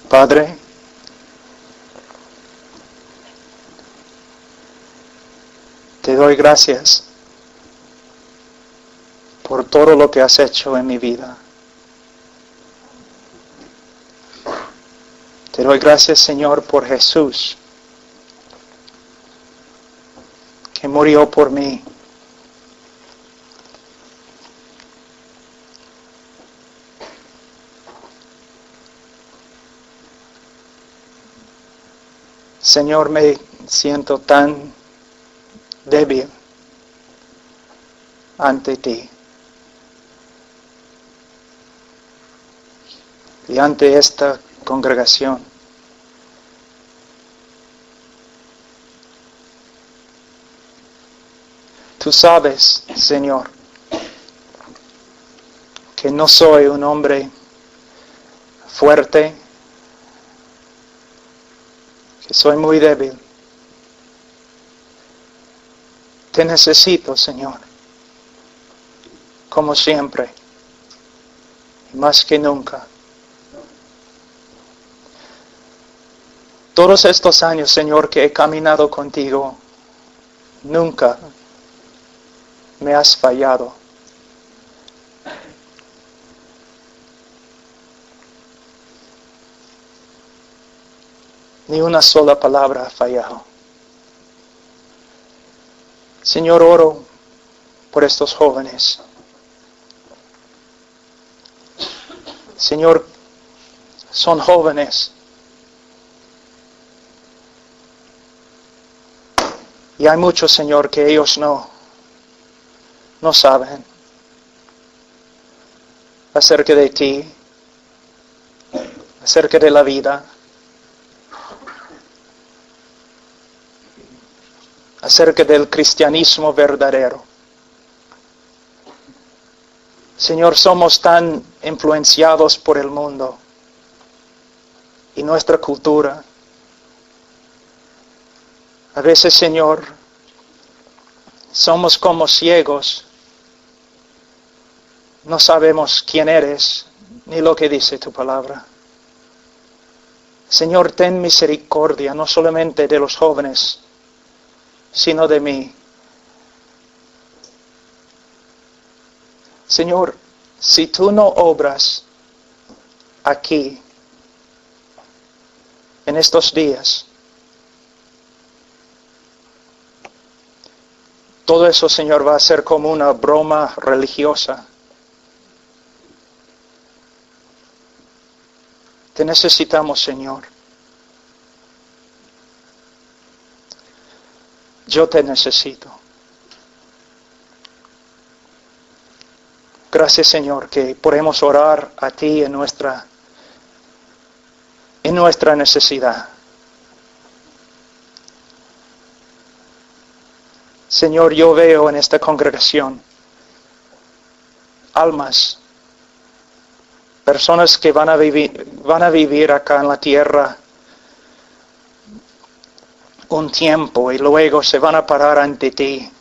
Padre, te doy gracias por todo lo que has hecho en mi vida. Te doy gracias, Señor, por Jesús, que murió por mí. Señor, me siento tan débil ante ti y ante esta congregación. Tú sabes, Señor, que no soy un hombre fuerte, que soy muy débil. Te necesito, Señor, como siempre, y más que nunca. Todos estos años, Señor, que he caminado contigo, nunca me has fallado. Ni una sola palabra ha fallado. Señor, oro por estos jóvenes. Señor, son jóvenes. Y hay muchos, Señor, que ellos no saben acerca de ti, acerca de la vida, acerca del cristianismo verdadero. Señor, somos tan influenciados por el mundo y nuestra cultura. A veces, Señor, somos como ciegos. No sabemos quién eres ni lo que dice tu palabra. Señor, ten misericordia no solamente de los jóvenes, sino de mí. Señor, si tú no obras aquí, en estos días, todo eso, Señor, va a ser como una broma religiosa. Te necesitamos, Señor. Yo te necesito. Gracias, Señor, que podemos orar a ti en nuestra necesidad. Señor, yo veo en esta congregación almas, personas que van a vivir acá en la tierra un tiempo y luego se van a parar ante ti.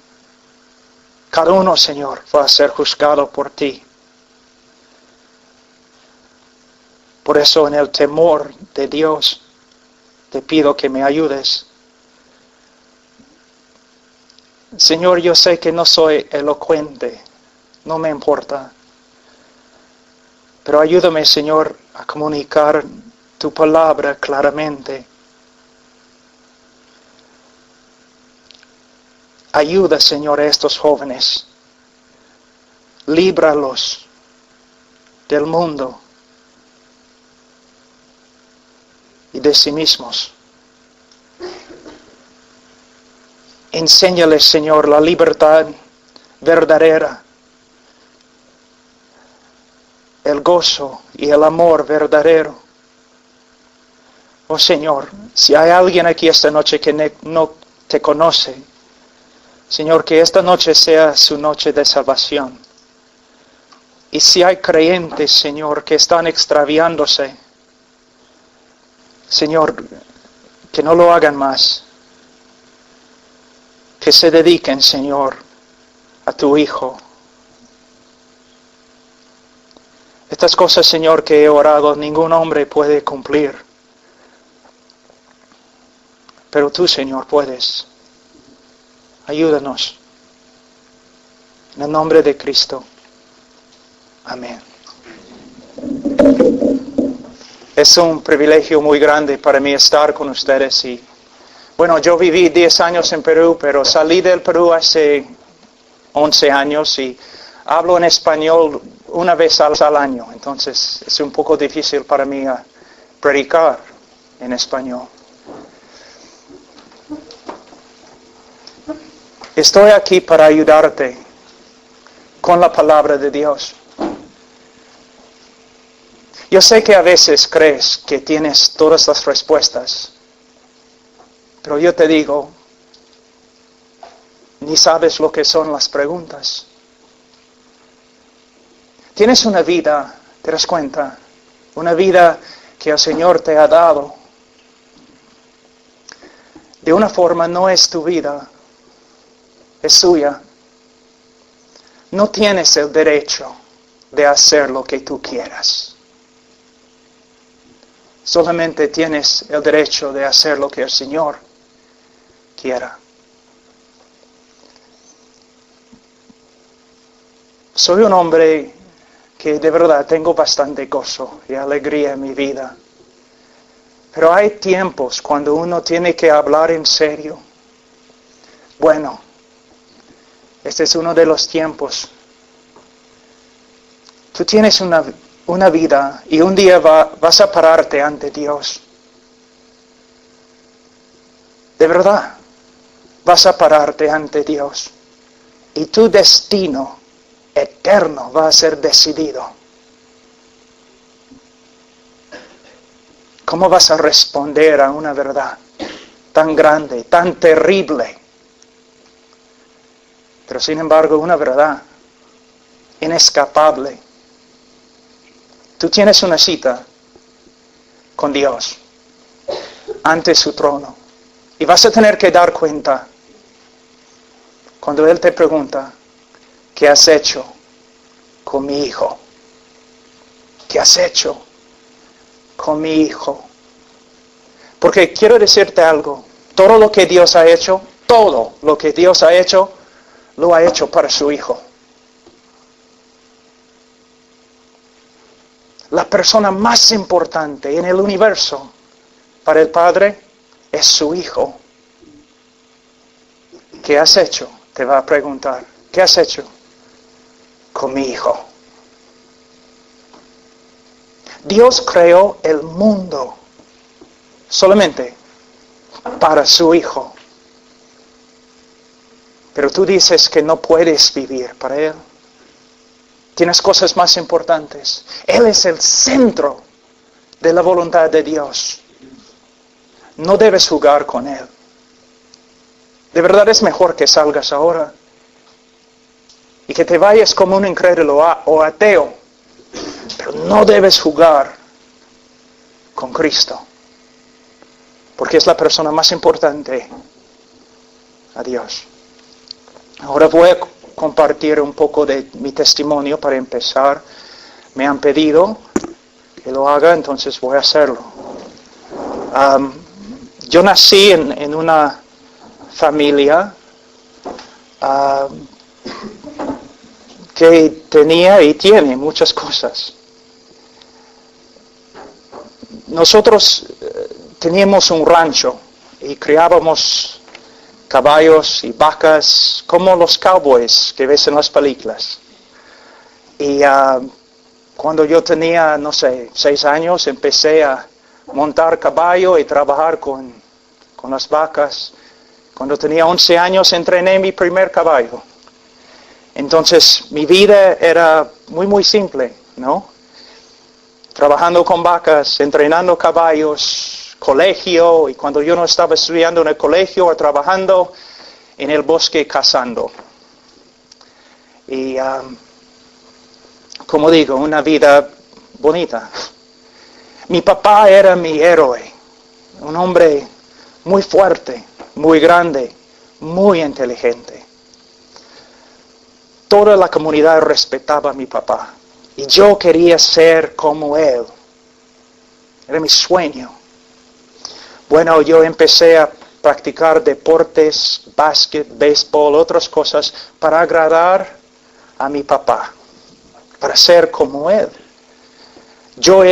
Cada uno, Señor, va a ser juzgado por ti. Por eso, en el temor de Dios, te pido que me ayudes. Señor, yo sé que no soy elocuente, no me importa. Pero ayúdame, Señor, a comunicar tu palabra claramente. Ayuda, Señor, a estos jóvenes. Líbralos del mundo y de sí mismos. Enséñales, Señor, la libertad verdadera, el gozo y el amor verdadero. Oh Señor, si hay alguien aquí esta noche que no te conoce, Señor, que esta noche sea su noche de salvación. Y si hay creyentes, Señor, que están extraviándose, Señor, que no lo hagan más. Que se dediquen, Señor, a tu Hijo. Estas cosas, Señor, que he orado, ningún hombre puede cumplir. Pero tú, Señor, puedes. Ayúdanos. En el nombre de Cristo. Amén. Es un privilegio muy grande para mí estar con ustedes. Y bueno, yo viví 10 años en Perú, pero salí del Perú hace 11 años y hablo en español una vez al año. Entonces es un poco difícil para mí predicar en español. Estoy aquí para ayudarte con la palabra de Dios. Yo sé que a veces crees que tienes todas las respuestas, pero yo te digo, ni sabes lo que son las preguntas. Tienes una vida, ¿te das cuenta? Una vida que el Señor te ha dado. De una forma no es tu vida, es suya. No tienes el derecho de hacer lo que tú quieras. Solamente tienes el derecho de hacer lo que el Señor quiera. Soy un hombre que de verdad tengo bastante gozo y alegría en mi vida. Pero hay tiempos cuando uno tiene que hablar en serio. Bueno, este es uno de los tiempos. Tú tienes una vida y un día vas a pararte ante Dios. De verdad, vas a pararte ante Dios. Y tu destino eterno va a ser decidido. ¿Cómo vas a responder a una verdad tan grande, tan terrible? Pero sin embargo, una verdad inescapable. Tú tienes una cita con Dios ante su trono. Y vas a tener que dar cuenta cuando Él te pregunta, ¿qué has hecho con mi hijo? ¿Qué has hecho con mi hijo? Porque quiero decirte algo. Todo lo que Dios ha hecho, todo lo que Dios ha hecho, lo ha hecho para su hijo. La persona más importante en el universo para el Padre es su Hijo. ¿Qué has hecho? Te va a preguntar. ¿Qué has hecho con mi Hijo? Dios creó el mundo solamente para su Hijo. Pero tú dices que no puedes vivir para Él. Tienes cosas más importantes. Él es el centro de la voluntad de Dios. No debes jugar con Él. De verdad es mejor que salgas ahora y que te vayas como un incrédulo o ateo. Pero no debes jugar con Cristo. Porque es la persona más importante a Dios. Ahora voy a compartir un poco de mi testimonio para empezar. Me han pedido que lo haga, entonces voy a hacerlo. Yo nací en una familia que tenía y tiene muchas cosas. Nosotros teníamos un rancho y criábamos caballos y vacas, como los cowboys que ves en las películas. Y cuando yo tenía, 6 años, empecé a montar caballo y trabajar con las vacas. Cuando tenía 11 años, entrené mi primer caballo. Entonces, mi vida era muy simple, ¿no? Trabajando con vacas, entrenando caballos, colegio, y cuando yo no estaba estudiando en el colegio o trabajando en el bosque cazando. Y, como digo, una vida bonita. Mi papá era mi héroe, un hombre muy fuerte, muy grande, muy inteligente. Toda la comunidad respetaba a mi papá y yo quería ser como él. Era mi sueño. Bueno, yo empecé a practicar deportes, básquet, béisbol, otras cosas, para agradar a mi papá, para ser como él. Yo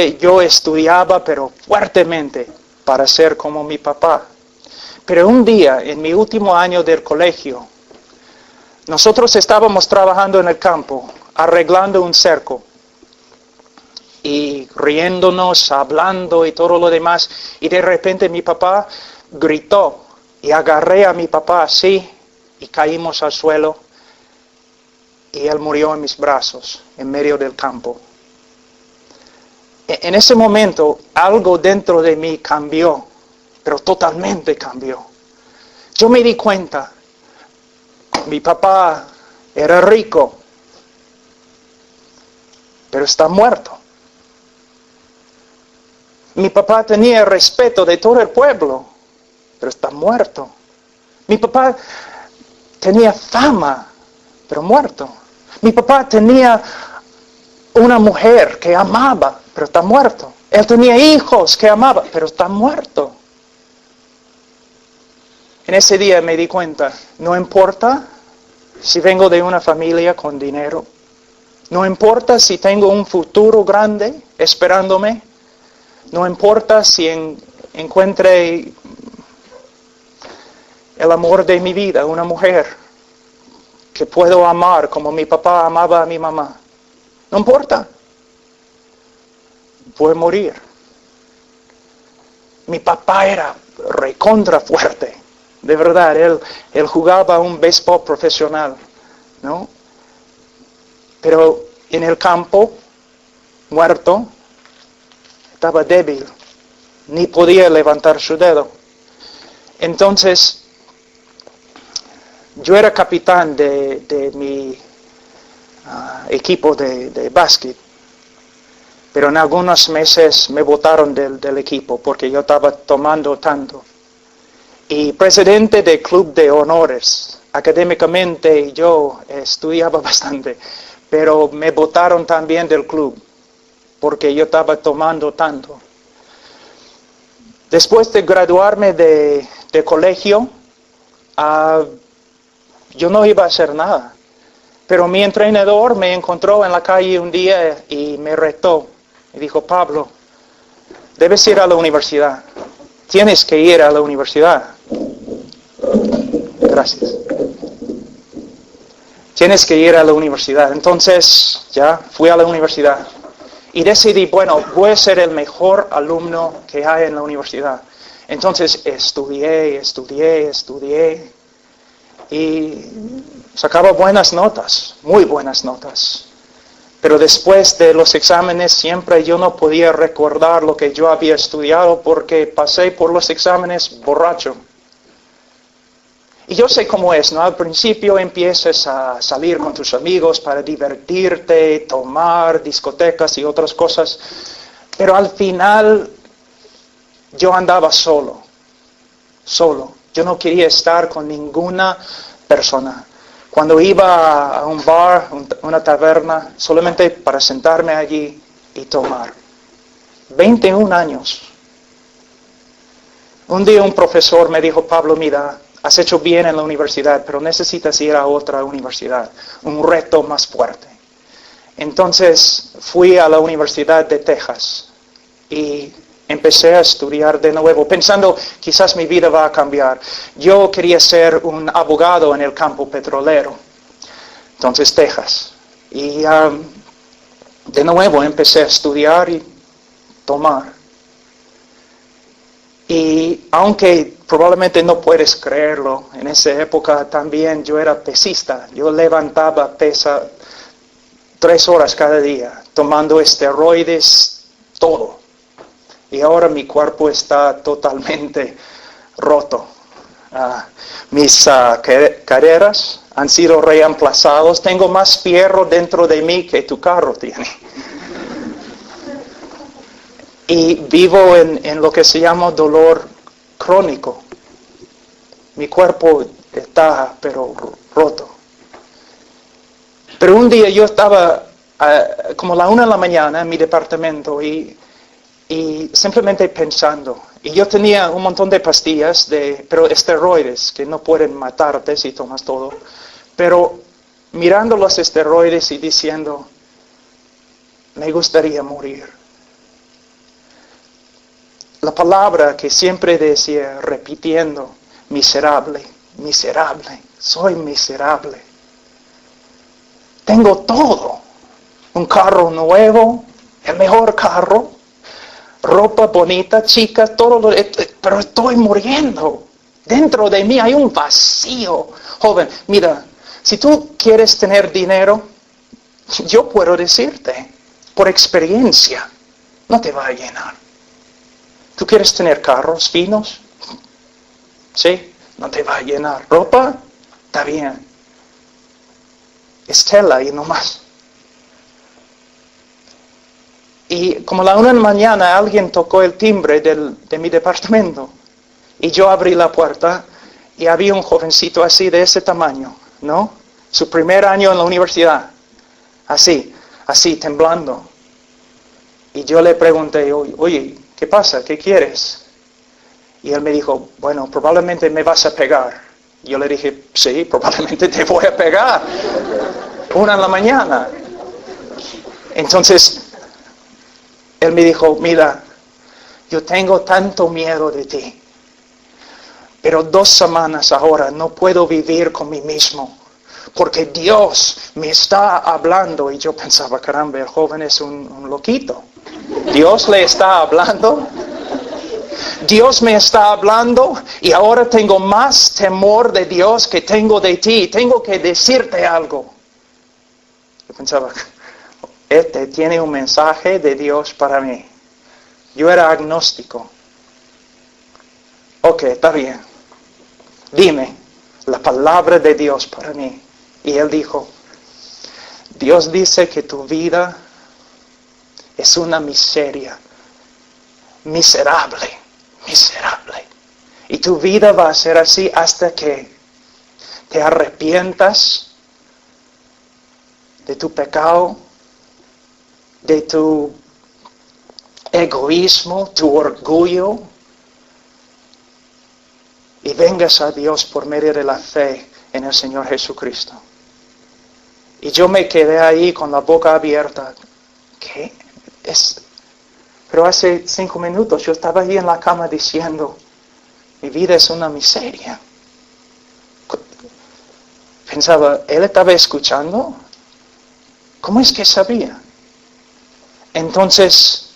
estudiaba, pero fuertemente, para ser como mi papá. Pero un día, en mi último año del colegio, nosotros estábamos trabajando en el campo, arreglando un cerco, y riéndonos, hablando y todo lo demás, y de repente mi papá gritó, y agarré a mi papá así, y caímos al suelo, y él murió en mis brazos, en medio del campo. En ese momento, algo dentro de mí cambió, pero totalmente cambió. Yo me di cuenta, mi papá era rico, pero está muerto. Mi papá tenía el respeto de todo el pueblo, pero está muerto. Mi papá tenía fama, pero muerto. Mi papá tenía una mujer que amaba, pero está muerto. Él tenía hijos que amaba, pero está muerto. En ese día me di cuenta, no importa si vengo de una familia con dinero, no importa si tengo un futuro grande esperándome, no importa si encuentre el amor de mi vida, una mujer que puedo amar como mi papá amaba a mi mamá. No importa. Voy a morir. Mi papá era recontra fuerte. De verdad, él jugaba un béisbol profesional, ¿no? Pero en el campo, muerto, estaba débil. Ni podía levantar su dedo. Entonces, yo era capitán de mi equipo de básquet, pero en algunos meses me botaron del equipo porque yo estaba tomando tanto. Y presidente del club de honores, académicamente yo estudiaba bastante, pero me botaron también del club porque yo estaba tomando tanto. Después de graduarme de colegio, yo no iba a hacer nada. Pero mi entrenador me encontró en la calle un día y me retó. Me dijo, Pablo, debes ir a la universidad. Tienes que ir a la universidad. Gracias. Tienes que ir a la universidad. Entonces, ya fui a la universidad. Y decidí, bueno, voy a ser el mejor alumno que hay en la universidad. Entonces, estudié. Y sacaba buenas notas, muy buenas notas. Pero después de los exámenes siempre yo no podía recordar lo que yo había estudiado porque pasé por los exámenes borracho. Y yo sé cómo es, ¿no? Al principio empiezas a salir con tus amigos para divertirte, tomar, discotecas y otras cosas. Pero al final yo andaba solo. Yo no quería estar con ninguna persona. Cuando iba a un bar, una taberna, solamente para sentarme allí y tomar. 21 años. Un día un profesor me dijo, Pablo, mira, has hecho bien en la universidad, pero necesitas ir a otra universidad, un reto más fuerte. Entonces fui a la Universidad de Texas y empecé a estudiar de nuevo, pensando quizás mi vida va a cambiar. Yo quería ser un abogado en el campo petrolero, entonces Texas. Y de nuevo empecé a estudiar y tomar. Y aunque probablemente no puedes creerlo, en esa época también yo era pesista. Yo levantaba pesa 3 horas cada día, tomando esteroides, todo. Y ahora mi cuerpo está totalmente roto. Mis carreras han sido reemplazados. Tengo más fierro dentro de mí que tu carro tiene. Y vivo en lo que se llama dolor crónico. Mi cuerpo está, pero roto. Pero un día yo estaba como a la 1 de la mañana en mi departamento y simplemente pensando. Y yo tenía un montón de pastillas, pero esteroides, que no pueden matarte si tomas todo. Pero mirando los esteroides y diciendo, me gustaría morir. La palabra que siempre decía, repitiendo, miserable, miserable, soy miserable. Tengo todo, un carro nuevo, el mejor carro, ropa bonita, chicas, pero estoy muriendo. Dentro de mí hay un vacío. Joven, mira, si tú quieres tener dinero, yo puedo decirte, por experiencia, no te va a llenar. ¿Tú quieres tener carros finos? Sí, no te va a llenar. ¿Ropa? Está bien. Es tela y no más. Y como a la 1 de la mañana alguien tocó el timbre de mi departamento. Y yo abrí la puerta y había un jovencito así de ese tamaño, ¿no? Su primer año en la universidad. Así, temblando. Y yo le pregunté, oye, ¿qué pasa? ¿Qué quieres? Y él me dijo, bueno, probablemente me vas a pegar. Yo le dije, sí, probablemente te voy a pegar. 1 de la mañana. Entonces, él me dijo, mira, yo tengo tanto miedo de ti. Pero 2 semanas ahora no puedo vivir con mí mismo. Porque Dios me está hablando. Y yo pensaba, caramba, el joven es un loquito. Dios le está hablando. Dios me está hablando y ahora tengo más temor de Dios que tengo de ti. Tengo que decirte algo. Yo pensaba, este tiene un mensaje de Dios para mí. Yo era agnóstico. Ok, está bien. Dime la palabra de Dios para mí. Y él dijo, Dios dice que tu vida es una miseria. Miserable. Miserable. Y tu vida va a ser así hasta que te arrepientas de tu pecado, de tu egoísmo, tu orgullo, y vengas a Dios por medio de la fe en el Señor Jesucristo. Y yo me quedé ahí con la boca abierta. ¿Qué es? Pero hace 5 minutos yo estaba ahí en la cama diciendo, mi vida es una miseria. Pensaba, ¿él estaba escuchando? ¿Cómo es que sabía? Entonces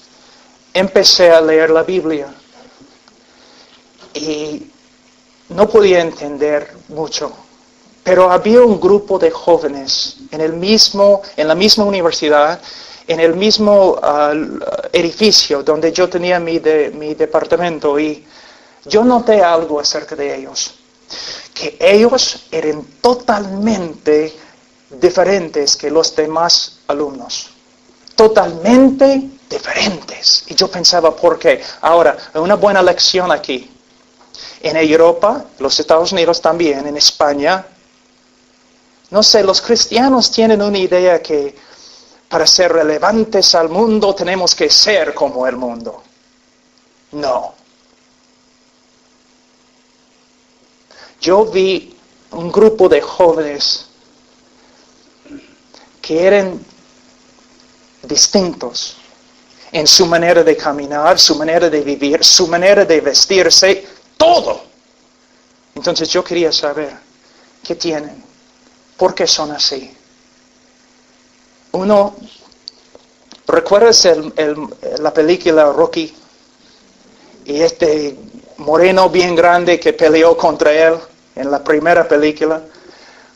empecé a leer la Biblia y no podía entender mucho. Pero había un grupo de jóvenes en la misma universidad, en el mismo edificio donde yo tenía mi departamento, y yo noté algo acerca de ellos, que ellos eran totalmente diferentes que los demás alumnos, totalmente diferentes. Y yo pensaba, ¿por qué? Ahora, una buena lección aquí. En Europa, los Estados Unidos también, en España, no sé, los cristianos tienen una idea que para ser relevantes al mundo tenemos que ser como el mundo. No. Yo vi un grupo de jóvenes que eran distintos en su manera de caminar, su manera de vivir, su manera de vestirse, todo. Entonces yo quería saber, ¿qué tienen? ¿Por qué son así? ¿Recuerdas la película Rocky? Y este moreno bien grande que peleó contra él en la primera película.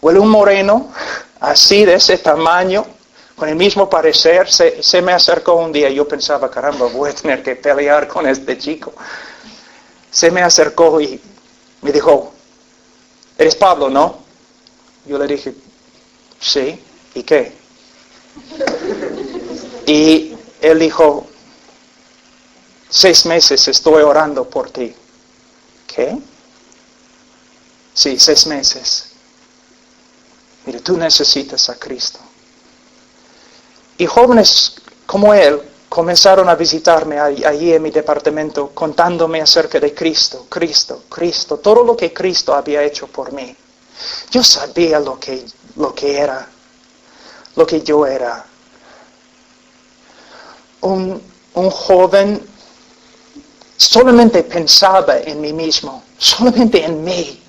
Bueno, un moreno así de ese tamaño, con el mismo parecer, se me acercó un día. Yo pensaba, caramba, voy a tener que pelear con este chico. Se me acercó y me dijo, ¿eres Pablo, no? Yo le dije, sí. ¿Y qué? Y él dijo, 6 meses estoy orando por ti. ¿Qué? Sí, 6 meses. Mira, tú necesitas a Cristo. Y jóvenes como él, comenzaron a visitarme allí en mi departamento, contándome acerca de Cristo, todo lo que Cristo había hecho por mí. Yo sabía lo que yo era. Un joven solamente pensaba en mí mismo, solamente en mí.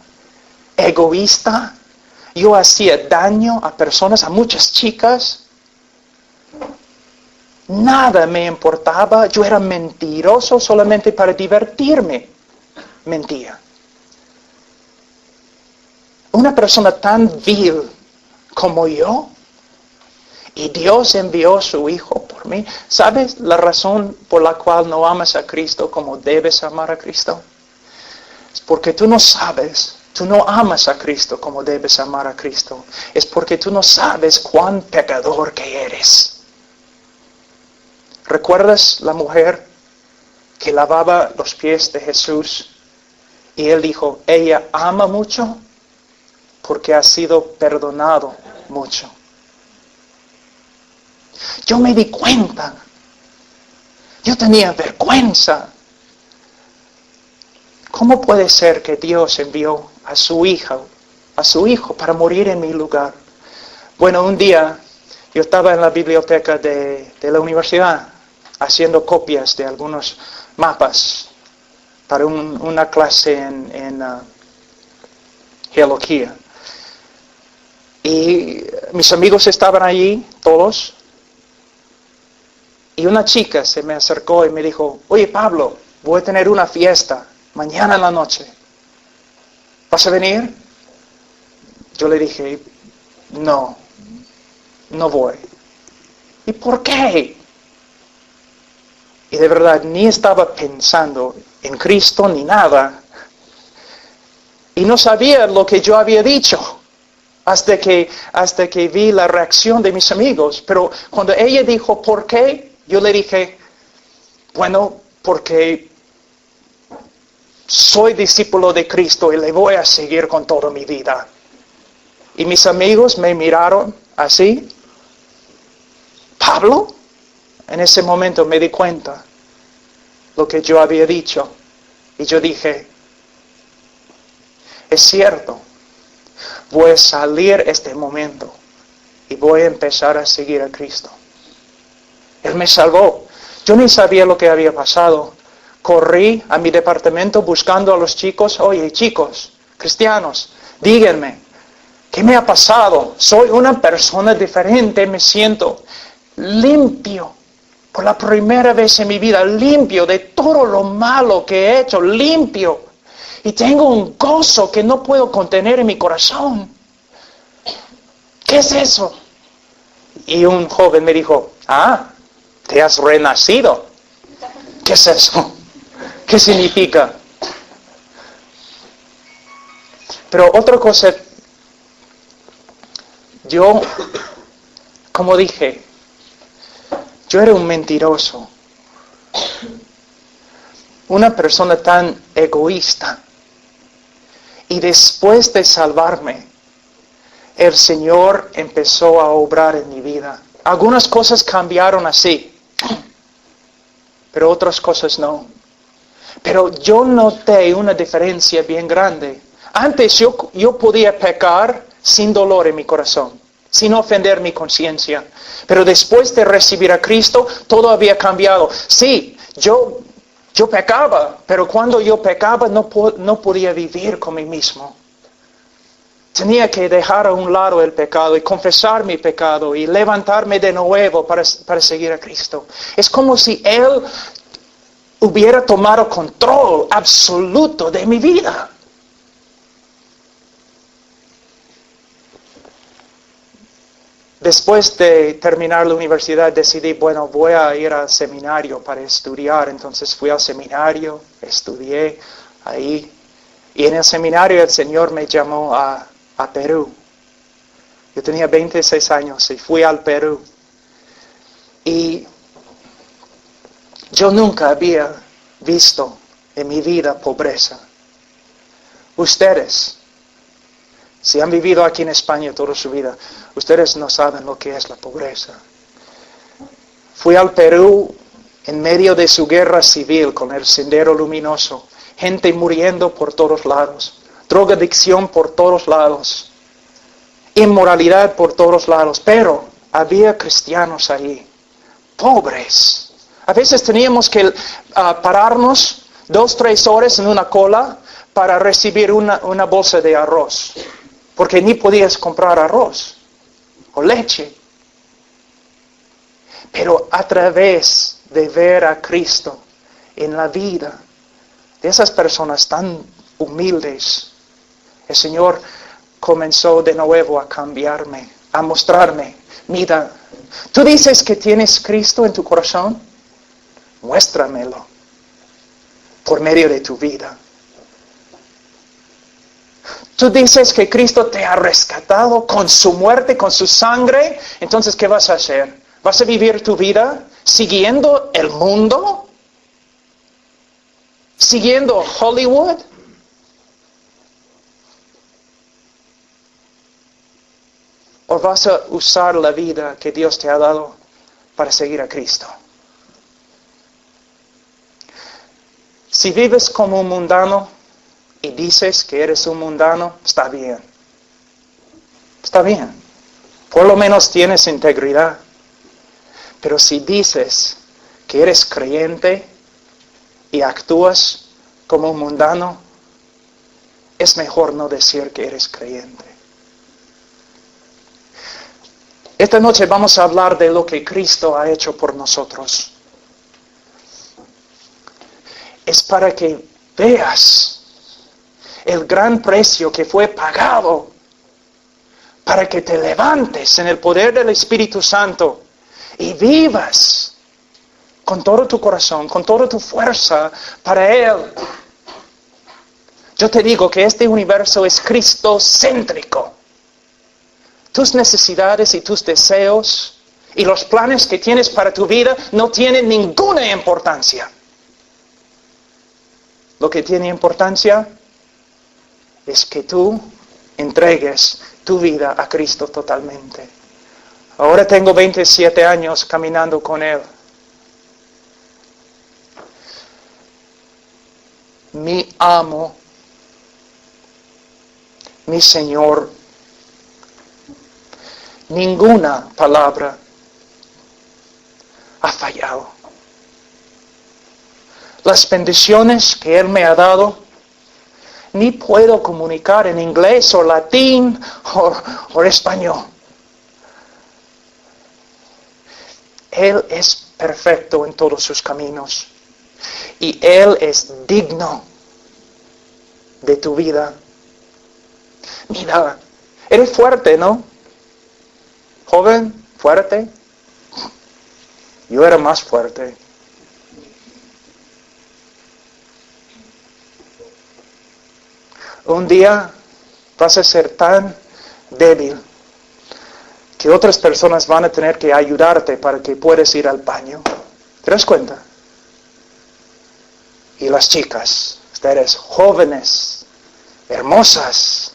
Egoísta. Yo hacía daño a personas, a muchas chicas. Nada me importaba. Yo era mentiroso solamente para divertirme. Mentía. Una persona tan vil como yo, y Dios envió a su Hijo por mí. ¿Sabes la razón por la cual no amas a Cristo como debes amar a Cristo? Es porque tú no sabes, tú no amas a Cristo como debes amar a Cristo. Es porque tú no sabes cuán pecador que eres. ¿Recuerdas la mujer que lavaba los pies de Jesús? Y él dijo, ella ama mucho porque ha sido perdonado mucho. Yo me di cuenta. Yo tenía vergüenza. ¿Cómo puede ser que Dios envió a su hijo para morir en mi lugar? Bueno, un día yo estaba en la biblioteca de la universidad haciendo copias de algunos mapas para una clase en geología. Y mis amigos estaban allí, todos. Y una chica se me acercó y me dijo, oye Pablo, voy a tener una fiesta mañana en la noche. ¿Vas a venir? Yo le dije, no voy. ¿Y por qué? Y de verdad, ni estaba pensando en Cristo ni nada. Y no sabía lo que yo había dicho hasta que vi la reacción de mis amigos. Pero cuando ella dijo, ¿por qué? Yo le dije, bueno, porque soy discípulo de Cristo y le voy a seguir con toda mi vida. Y mis amigos me miraron así. ¿Pablo? En ese momento me di cuenta lo que yo había dicho. Y yo dije, es cierto, voy a salir este momento y voy a empezar a seguir a Cristo. Él me salvó. Yo ni sabía lo que había pasado. Corrí a mi departamento buscando a los chicos. Oye, chicos, cristianos, díganme, ¿qué me ha pasado? Soy una persona diferente, me siento limpio. Por la primera vez en mi vida, limpio de todo lo malo que he hecho, limpio. Y tengo un gozo que no puedo contener en mi corazón. ¿Qué es eso? Y un joven me dijo, te has renacido. ¿Qué es eso? ¿Qué significa? Pero otra cosa, yo, como dije, yo era un mentiroso. Una persona tan egoísta. Y después de salvarme, el Señor empezó a obrar en mi vida. Algunas cosas cambiaron así, pero otras cosas no. Pero yo noté una diferencia bien grande. Antes yo podía pecar sin dolor en mi corazón, sin ofender mi conciencia. Pero después de recibir a Cristo, todo había cambiado. Sí, yo pecaba, pero cuando yo pecaba no podía vivir con mí mismo. Tenía que dejar a un lado el pecado y confesar mi pecado y levantarme de nuevo para seguir a Cristo. Es como si Él hubiera tomado control absoluto de mi vida. Después de terminar la universidad decidí, voy a ir al seminario para estudiar. Entonces fui al seminario, estudié ahí. Y en el seminario el Señor me llamó a Perú. Yo tenía 26 años y fui al Perú. Y yo nunca había visto en mi vida pobreza. Ustedes, si han vivido aquí en España toda su vida, ustedes no saben lo que es la pobreza. Fui al Perú en medio de su guerra civil con el Sendero Luminoso, gente muriendo por todos lados, drogadicción por todos lados, inmoralidad por todos lados, pero había cristianos ahí, pobres. A veces teníamos que pararnos 2-3 horas en una cola para recibir una bolsa de arroz, porque ni podías comprar arroz o leche. Pero a través de ver a Cristo en la vida de esas personas tan humildes, el Señor comenzó de nuevo a cambiarme, a mostrarme, mira, tú dices que tienes Cristo en tu corazón, muéstramelo por medio de tu vida. Tú dices que Cristo te ha rescatado con su muerte, con su sangre, entonces ¿qué vas a hacer? ¿Vas a vivir tu vida siguiendo el mundo? ¿Siguiendo Hollywood? ¿O vas a usar la vida que Dios te ha dado para seguir a Cristo? Si vives como un mundano y dices que eres un mundano, está bien. Está bien. Por lo menos tienes integridad. Pero si dices que eres creyente y actúas como un mundano, es mejor no decir que eres creyente. Esta noche vamos a hablar de lo que Cristo ha hecho por nosotros. Es para que veas el gran precio que fue pagado, para que te levantes en el poder del Espíritu Santo y vivas con todo tu corazón, con toda tu fuerza para Él. Yo te digo que este universo es cristocéntrico. Tus necesidades y tus deseos y los planes que tienes para tu vida no tienen ninguna importancia. Lo que tiene importancia es que tú entregues tu vida a Cristo totalmente. Ahora tengo 27 años caminando con Él. Mi amo, mi Señor, ninguna palabra ha fallado. Las bendiciones que Él me ha dado, ni puedo comunicar en inglés o latín o español. Él es perfecto en todos sus caminos. Y Él es digno de tu vida. Mira, eres fuerte, ¿no? Joven, fuerte. Yo era más fuerte. Un día vas a ser tan débil que otras personas van a tener que ayudarte para que puedas ir al baño. ¿Te das cuenta? Y las chicas, ustedes jóvenes, hermosas,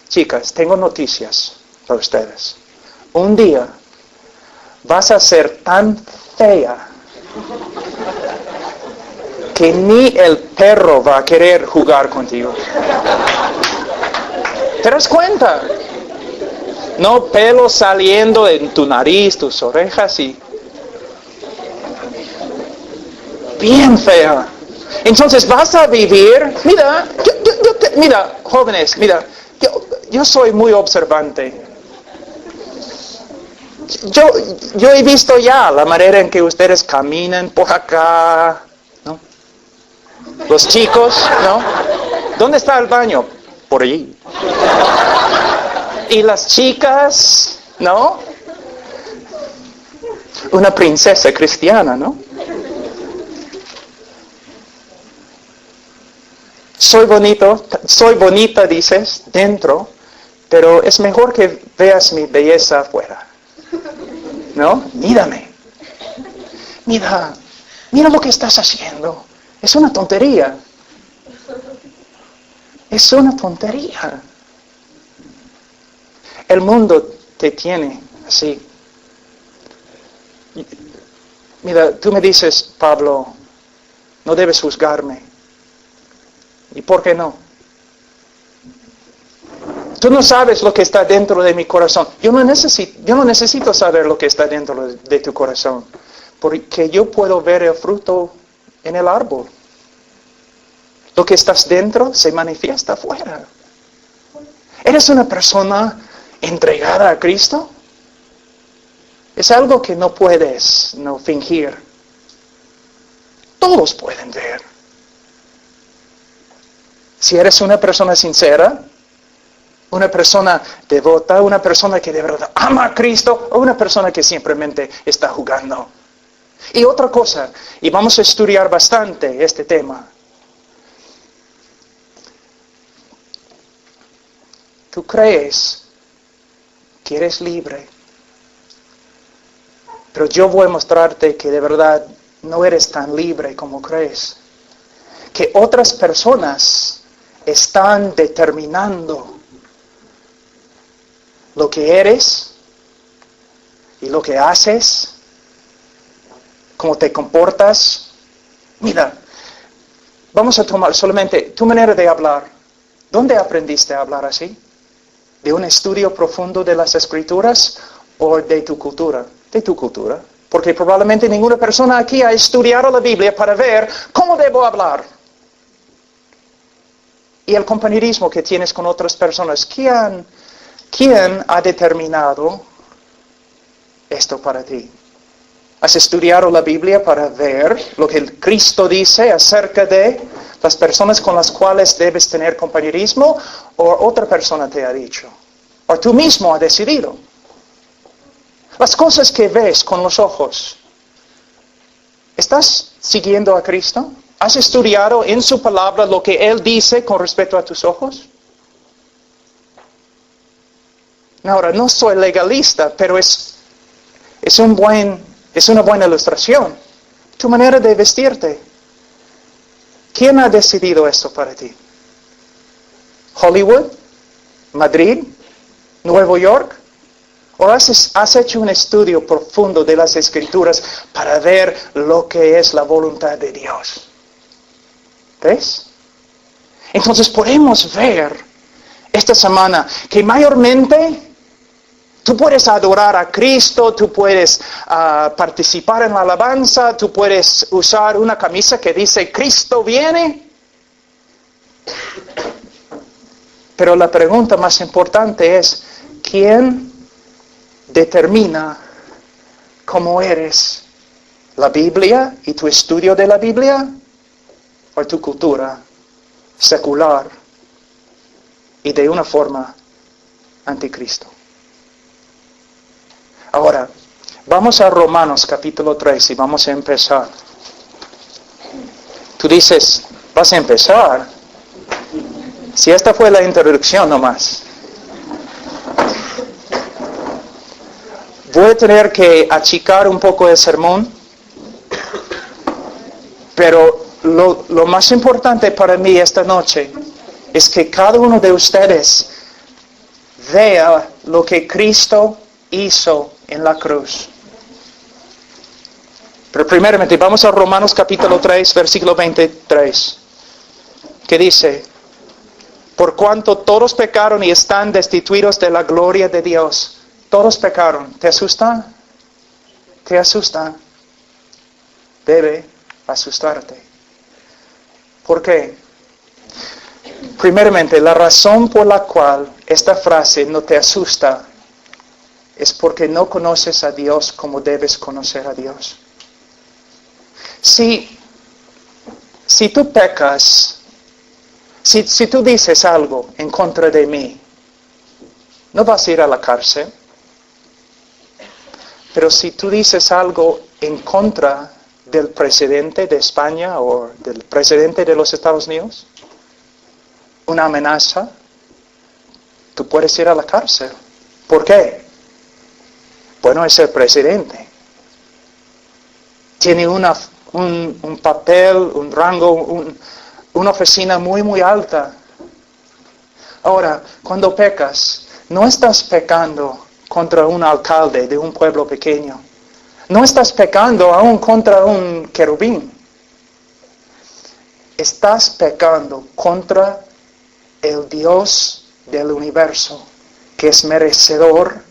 chicas, tengo noticias para ustedes. Un día vas a ser tan fea que ni el perro va a querer jugar contigo. ¿Te das cuenta? No pelo saliendo en tu nariz, tus orejas y... bien fea. Entonces vas a vivir... Mira, mira, jóvenes, mira, yo soy muy observante. Yo he visto ya la manera en que ustedes caminan por acá, ¿no? Los chicos, ¿no? ¿Dónde está el baño? Por allí. Y las chicas, ¿no? Una princesa cristiana, ¿no? Soy bonita, dices, dentro, pero es mejor que veas mi belleza afuera. ¿No? Mírame. Mira lo que estás haciendo. Es una tontería. Es una tontería. El mundo te tiene así. Mira, tú me dices, Pablo, no debes juzgarme. ¿Y por qué no? Tú no sabes lo que está dentro de mi corazón. Yo no necesito saber lo que está dentro de tu corazón, porque yo puedo ver el fruto en el árbol. Lo que estás dentro se manifiesta afuera. ¿Eres una persona entregada a Cristo? Es algo que no puedes no fingir. Todos pueden ver. Si eres una persona sincera, una persona devota, una persona que de verdad ama a Cristo, o una persona que simplemente está jugando. Y otra cosa, y vamos a estudiar bastante este tema. Tú crees que eres libre, pero yo voy a mostrarte que de verdad no eres tan libre como crees. Que otras personas están determinando lo que eres y lo que haces, cómo te comportas. Mira, vamos a tomar solamente tu manera de hablar. ¿Dónde aprendiste a hablar así? ¿De un estudio profundo de las Escrituras o de tu cultura? De tu cultura. Porque probablemente ninguna persona aquí ha estudiado la Biblia para ver cómo debo hablar. Y el compañerismo que tienes con otras personas. ¿Quién ha determinado esto para ti? ¿Has estudiado la Biblia para ver lo que el Cristo dice acerca de las personas con las cuales debes tener compañerismo, o otra persona te ha dicho? ¿O tú mismo has decidido? Las cosas que ves con los ojos, ¿estás siguiendo a Cristo? ¿Has estudiado en su palabra lo que Él dice con respecto a tus ojos? Ahora, no soy legalista, pero es una buena ilustración. Tu manera de vestirte. ¿Quién ha decidido esto para ti? ¿Hollywood? ¿Madrid? ¿Nueva York? ¿O has hecho un estudio profundo de las Escrituras para ver lo que es la voluntad de Dios? ¿Ves? Entonces podemos ver esta semana que mayormente tú puedes adorar a Cristo, tú puedes participar en la alabanza, tú puedes usar una camisa que dice Cristo viene. Pero la pregunta más importante es, ¿quién determina cómo eres? ¿La Biblia y tu estudio de la Biblia? ¿O tu cultura secular y de una forma anticristo? Ahora, vamos a Romanos capítulo 3 y vamos a empezar. Tú dices, ¿vas a empezar? Si esta fue la introducción nomás. Voy a tener que achicar un poco el sermón, pero lo más importante para mí esta noche es que cada uno de ustedes vea lo que Cristo hizo en la cruz. Pero primeramente vamos a Romanos capítulo 3, versículo 23, que dice, por cuanto todos pecaron y están destituidos de la gloria de Dios. Todos pecaron. ¿Te asusta? ¿Te asusta? Debe asustarte. ¿Por qué? Primeramente, la razón por la cual esta frase no te asusta es porque no conoces a Dios como debes conocer a Dios. Si tú pecas, si tú dices algo en contra de mí, no vas a ir a la cárcel. Pero si tú dices algo en contra del presidente de España o del presidente de los Estados Unidos, una amenaza, tú puedes ir a la cárcel. ¿Por qué? Bueno, es el presidente. Tiene un papel, un rango, una oficina muy, muy alta. Ahora, cuando pecas, no estás pecando contra un alcalde de un pueblo pequeño. No estás pecando aún contra un querubín. Estás pecando contra el Dios del universo, que es merecedor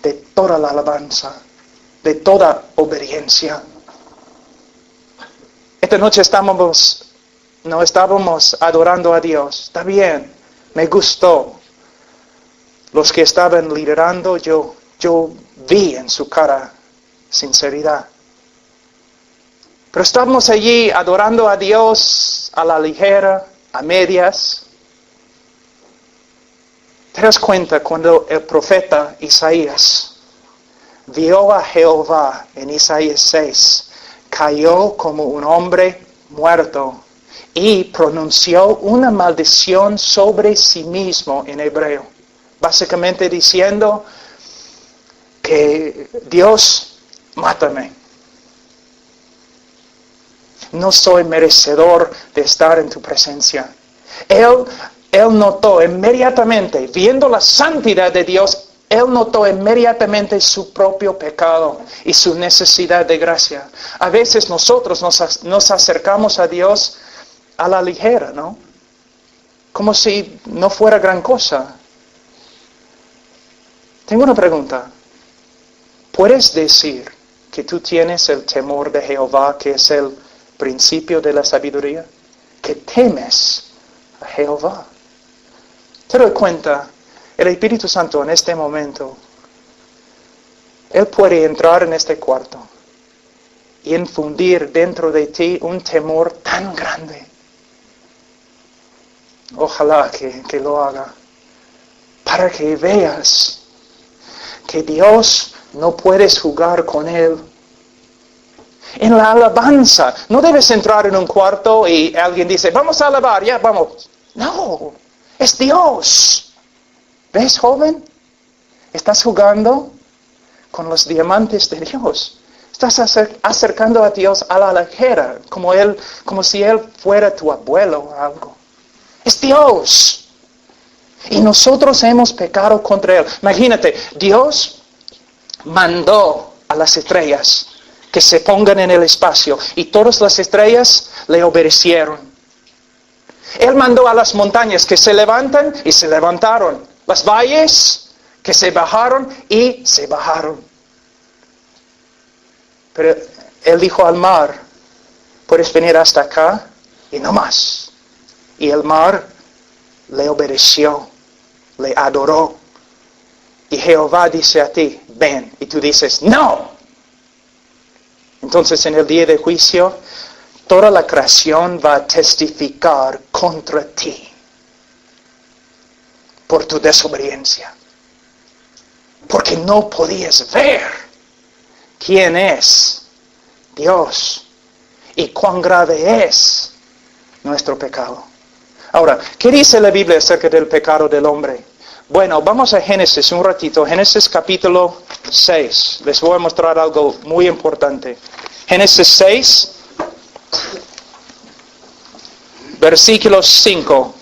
de toda la alabanza, de toda obediencia. Esta noche no estábamos adorando a Dios. Está bien, me gustó. Los que estaban liderando, yo vi en su cara sinceridad. Pero estamos allí adorando a Dios a la ligera, a medias. ¿Te das cuenta cuando el profeta Isaías vio a Jehová en Isaías 6, cayó como un hombre muerto y pronunció una maldición sobre sí mismo en hebreo? Básicamente diciendo que Dios, mátame. No soy merecedor de estar en tu presencia. Él notó inmediatamente, viendo la santidad de Dios, él notó inmediatamente su propio pecado y su necesidad de gracia. A veces nosotros nos acercamos a Dios a la ligera, ¿no? Como si no fuera gran cosa. Tengo una pregunta. ¿Puedes decir que tú tienes el temor de Jehová, que es el principio de la sabiduría? Que temes a Jehová. Te doy cuenta, el Espíritu Santo en este momento, Él puede entrar en este cuarto y infundir dentro de ti un temor tan grande. Ojalá que lo haga, para que veas que Dios no puedes jugar con Él. En la alabanza, no debes entrar en un cuarto y alguien dice, vamos a alabar, ya vamos. No, es Dios. ¿Ves, joven? Estás jugando con los diamantes de Dios. Estás acercando a Dios a la ligera, como si Él fuera tu abuelo o algo. Es Dios. Y nosotros hemos pecado contra Él. Imagínate, Dios mandó a las estrellas que se pongan en el espacio, y todas las estrellas le obedecieron. Él mandó a las montañas que se levantan y se levantaron. Las valles que se bajaron y se bajaron. Pero Él dijo al mar, puedes venir hasta acá y no más. Y el mar le obedeció, le adoró. Y Jehová dice a ti, ven. Y tú dices, no. Entonces en el día de juicio, toda la creación va a testificar contra ti por tu desobediencia. Porque no podías ver quién es Dios y cuán grave es nuestro pecado. Ahora, ¿qué dice la Biblia acerca del pecado del hombre? Bueno, vamos a Génesis un ratito. Génesis capítulo 6. Les voy a mostrar algo muy importante. Génesis 6, versículo 5.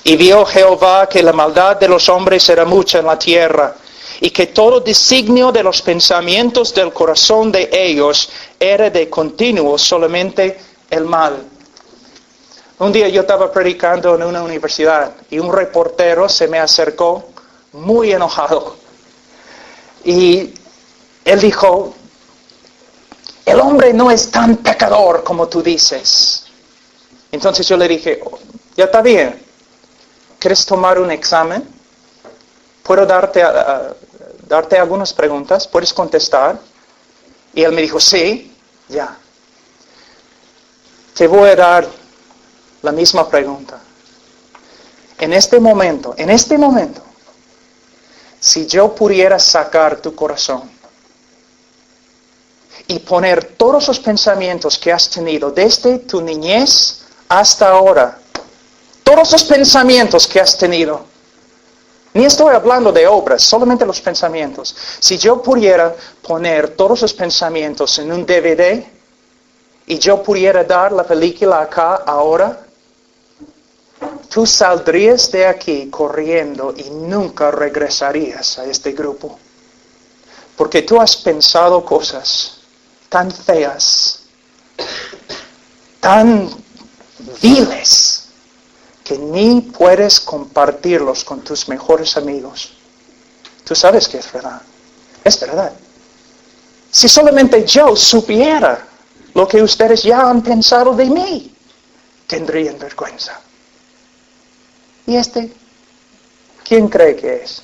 Y vio Jehová que la maldad de los hombres era mucha en la tierra, y que todo designio de los pensamientos del corazón de ellos era de continuo solamente el mal. Un día yo estaba predicando en una universidad y un reportero se me acercó muy enojado. Y él dijo, el hombre no es tan pecador como tú dices. Entonces yo le dije, ya está bien. ¿Quieres tomar un examen? ¿Puedo darte algunas preguntas? ¿Puedes contestar? Y él me dijo, sí, ya. Te voy a dar la misma pregunta. En este momento, si yo pudiera sacar tu corazón y poner todos los pensamientos que has tenido desde tu niñez hasta ahora, todos los pensamientos que has tenido, ni estoy hablando de obras, solamente los pensamientos. Si yo pudiera poner todos los pensamientos en un DVD y yo pudiera dar la película acá ahora, tú saldrías de aquí corriendo y nunca regresarías a este grupo. Porque tú has pensado cosas tan feas, tan viles, que ni puedes compartirlos con tus mejores amigos. Tú sabes que es verdad. Es verdad. Si solamente yo supiera lo que ustedes ya han pensado de mí, tendrían vergüenza. ¿Y este? ¿Quién cree que es?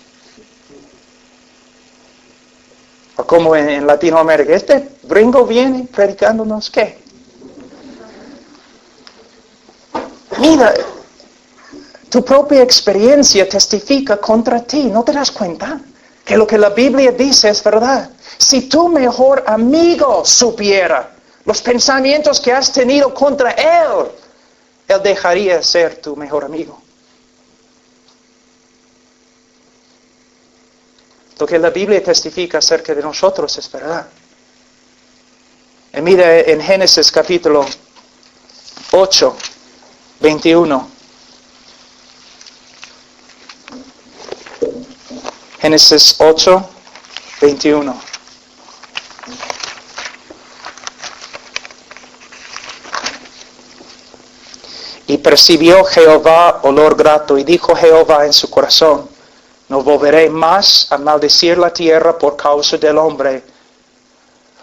O como en Latinoamérica, este gringo viene predicándonos, ¿qué? Mira, tu propia experiencia testifica contra ti, ¿no te das cuenta? Que lo que la Biblia dice es verdad. Si tu mejor amigo supiera los pensamientos que has tenido contra él, él dejaría de ser tu mejor amigo. Lo que la Biblia testifica acerca de nosotros es verdad. Y mira en Génesis capítulo 8, 21. Génesis 8, 21. Y percibió Jehová olor grato, y dijo Jehová en su corazón: no volveré más a maldecir la tierra por causa del hombre,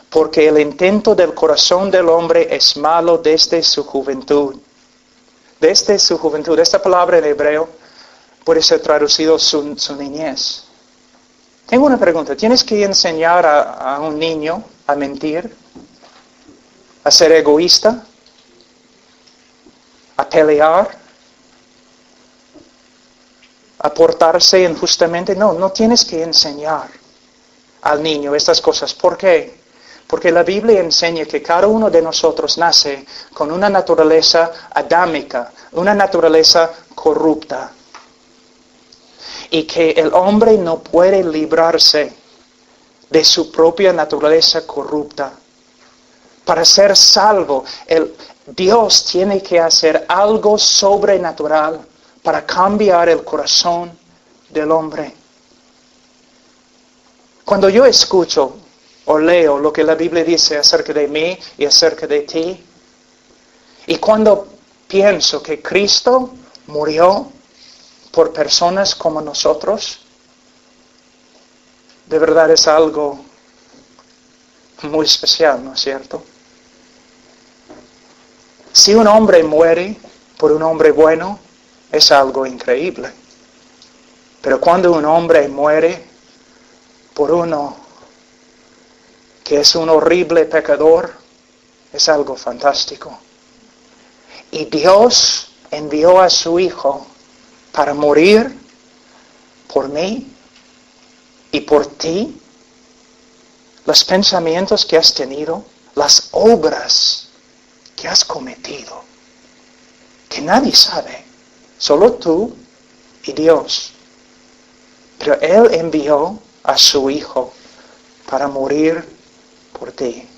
porque el intento del corazón del hombre es malo desde su juventud. Desde su juventud. Esta palabra en hebreo puede ser traducido su niñez. Tengo una pregunta. ¿Tienes que enseñar a un niño a mentir? ¿A ser egoísta? ¿A pelear? ¿A portarse injustamente? No tienes que enseñar al niño estas cosas. ¿Por qué? Porque la Biblia enseña que cada uno de nosotros nace con una naturaleza adámica, una naturaleza corrupta. Y que el hombre no puede librarse de su propia naturaleza corrupta. Para ser salvo, Dios tiene que hacer algo sobrenatural para cambiar el corazón del hombre. Cuando yo escucho o leo lo que la Biblia dice acerca de mí y acerca de ti, y cuando pienso que Cristo murió por personas como nosotros, de verdad es algo muy especial, ¿no es cierto? Si un hombre muere por un hombre bueno, es algo increíble. Pero cuando un hombre muere por uno que es un horrible pecador, es algo fantástico. Y Dios envió a su Hijo para morir por mí y por ti. Los pensamientos que has tenido, las obras que has cometido, que nadie sabe, solo tú y Dios. Pero Él envió a su Hijo para morir por ti.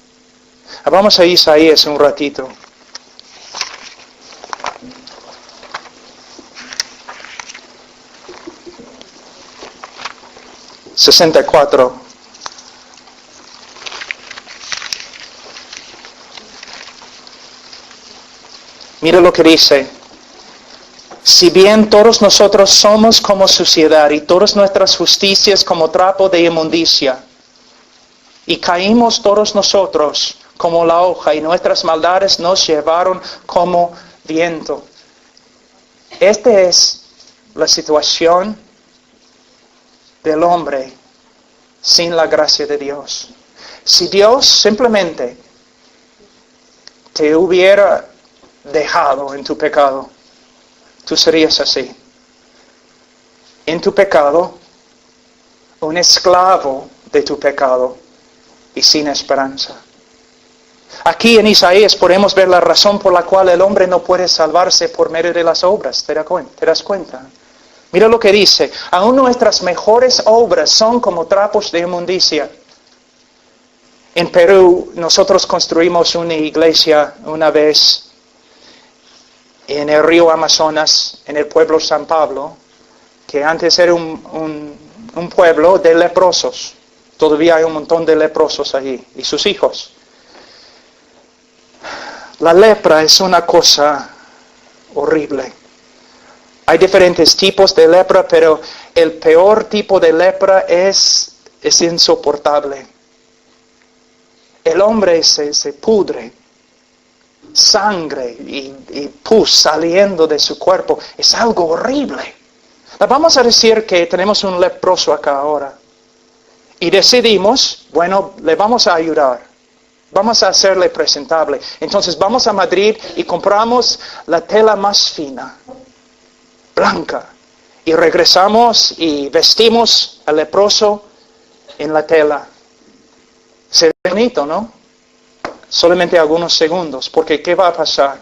Vamos a Isaías un ratito. ...64... Mira lo que dice: si bien todos nosotros somos como suciedad y todas nuestras justicias como trapo de inmundicia, y caímos todos nosotros como la hoja, y nuestras maldades nos llevaron como viento. Esta es la situación del hombre sin la gracia de Dios. Si Dios simplemente te hubiera dejado en tu pecado, tú serías así. En tu pecado, un esclavo de tu pecado y sin esperanza. Aquí en Isaías podemos ver la razón por la cual el hombre no puede salvarse por medio de las obras. ¿Te das cuenta? Mira lo que dice: aún nuestras mejores obras son como trapos de inmundicia. En Perú nosotros construimos una iglesia una vez en el río Amazonas, en el pueblo San Pablo, que antes era un pueblo de leprosos. Todavía hay un montón de leprosos allí, y sus hijos. La lepra es una cosa horrible. Hay diferentes tipos de lepra, pero el peor tipo de lepra es insoportable. El hombre se pudre, sangre y pus saliendo de su cuerpo. Es algo horrible. Vamos a decir que tenemos un leproso acá ahora. Y decidimos, bueno, le vamos a ayudar. Vamos a hacerle presentable. Entonces vamos a Madrid y compramos la tela más fina, blanca. Y regresamos y vestimos al leproso en la tela. Se ve bonito, ¿no? Solamente algunos segundos, porque ¿qué va a pasar?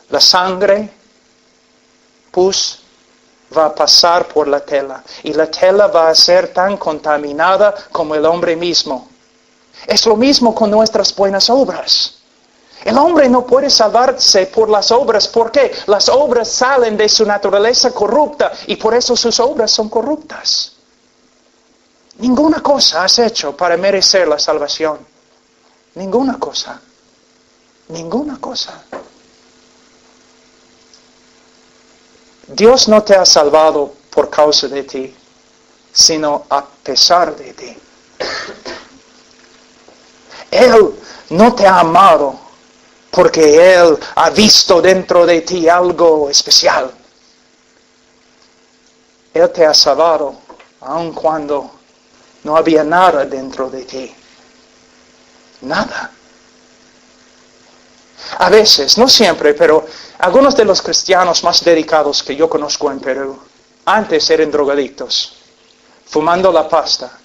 La sangre, pus, va a pasar por la tela. Y la tela va a ser tan contaminada como el hombre mismo. Es lo mismo con nuestras buenas obras. El hombre no puede salvarse por las obras. ¿Por qué? Las obras salen de su naturaleza corrupta y por eso sus obras son corruptas. Ninguna cosa has hecho para merecer la salvación. Ninguna cosa. Ninguna cosa. Dios no te ha salvado por causa de ti, sino a pesar de ti. Él no te ha amado porque Él ha visto dentro de ti algo especial. Él te ha salvado aun cuando no había nada dentro de ti. Nada. A veces, no siempre, pero algunos de los cristianos más dedicados que yo conozco en Perú, antes eran drogadictos, fumando la pasta.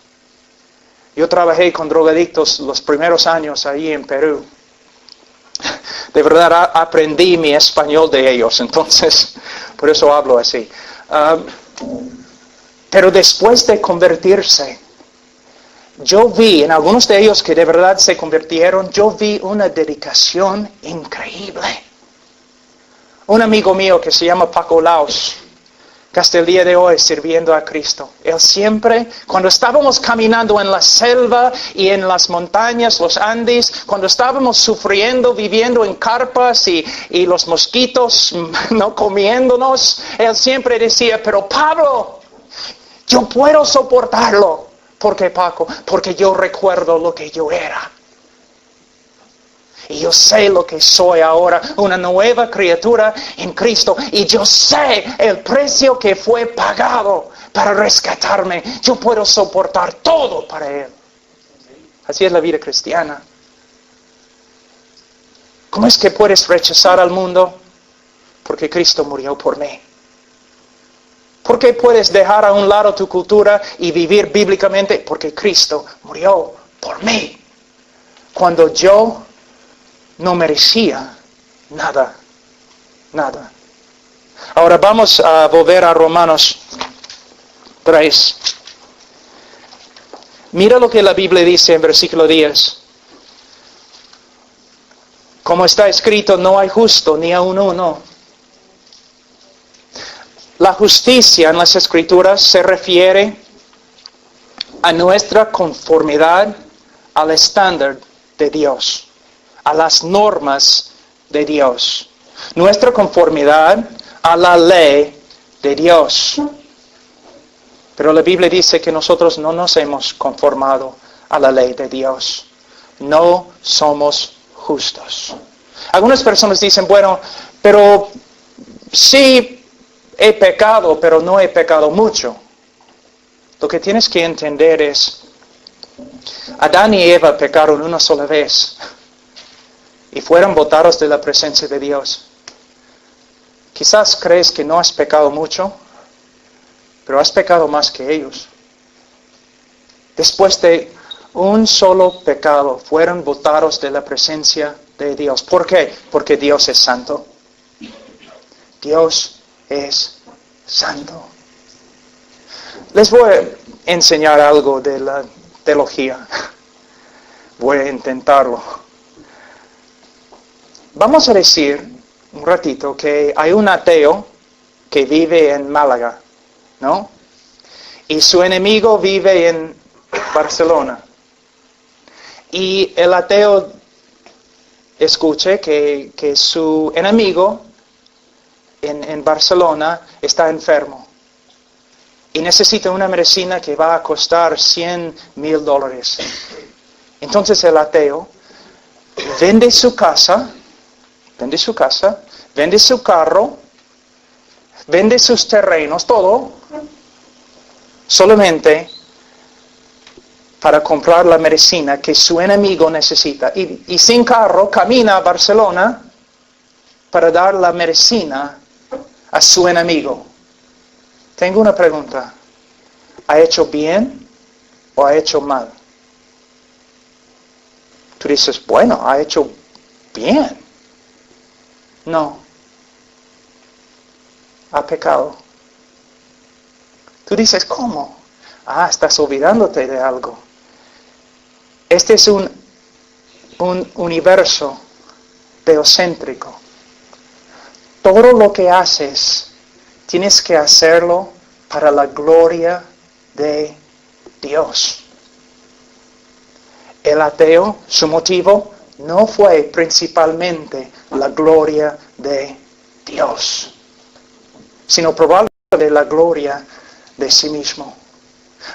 Yo trabajé con drogadictos los primeros años ahí en Perú. De verdad aprendí mi español de ellos, entonces por eso hablo así. Pero después de convertirse, yo vi en algunos de ellos que de verdad se convirtieron, yo vi una dedicación increíble. Un amigo mío que se llama Paco Laos, que hasta el día de hoy sirviendo a Cristo. Él siempre, cuando estábamos caminando en la selva y en las montañas, los Andes, cuando estábamos sufriendo, viviendo en carpas y los mosquitos no comiéndonos, él siempre decía, pero Pablo, yo puedo soportarlo. ¿Por qué, Paco? Porque yo recuerdo lo que yo era. Y yo sé lo que soy ahora, una nueva criatura en Cristo. Y yo sé el precio que fue pagado para rescatarme. Yo puedo soportar todo para Él. Así es la vida cristiana. ¿Cómo es que puedes rechazar al mundo? Porque Cristo murió por mí. ¿Por qué puedes dejar a un lado tu cultura y vivir bíblicamente? Porque Cristo murió por mí. Cuando yo no merecía nada, nada. Ahora vamos a volver a Romanos 3. Mira lo que la Biblia dice en versículo 10. Como está escrito, no hay justo ni aun uno. La justicia en las Escrituras se refiere a nuestra conformidad al estándar de Dios, a las normas de Dios. Nuestra conformidad a la ley de Dios. Pero la Biblia dice que nosotros no nos hemos conformado a la ley de Dios. No somos justos. Algunas personas dicen, bueno, pero sí he pecado, pero no he pecado mucho. Lo que tienes que entender es, Adán y Eva pecaron una sola vez y fueron botados de la presencia de Dios. Quizás crees que no has pecado mucho, pero has pecado más que ellos. Después de un solo pecado, fueron botados de la presencia de Dios. ¿Por qué? Porque Dios es santo. Dios es santo. Les voy a enseñar algo de la teología. Voy a intentarlo. Vamos a decir un ratito que hay un ateo que vive en Málaga, ¿no? Y su enemigo vive en Barcelona. Y el ateo escuche que su enemigo en Barcelona está enfermo y necesita una medicina que va a costar $100,000. Entonces el ateo vende su casa, vende su carro, vende sus terrenos, todo, solamente para comprar la medicina que su enemigo necesita. Y sin carro camina a Barcelona para dar la medicina a su enemigo. Tengo una pregunta. ¿Ha hecho bien o ha hecho mal? Tú dices, bueno, ha hecho bien. No. Ha pecado. Tú dices, ¿cómo? Estás olvidándote de algo. Este es un universo teocéntrico. Todo lo que haces, tienes que hacerlo para la gloria de Dios. El ateo, su motivo no fue principalmente la gloria de Dios, sino probablemente la gloria de sí mismo.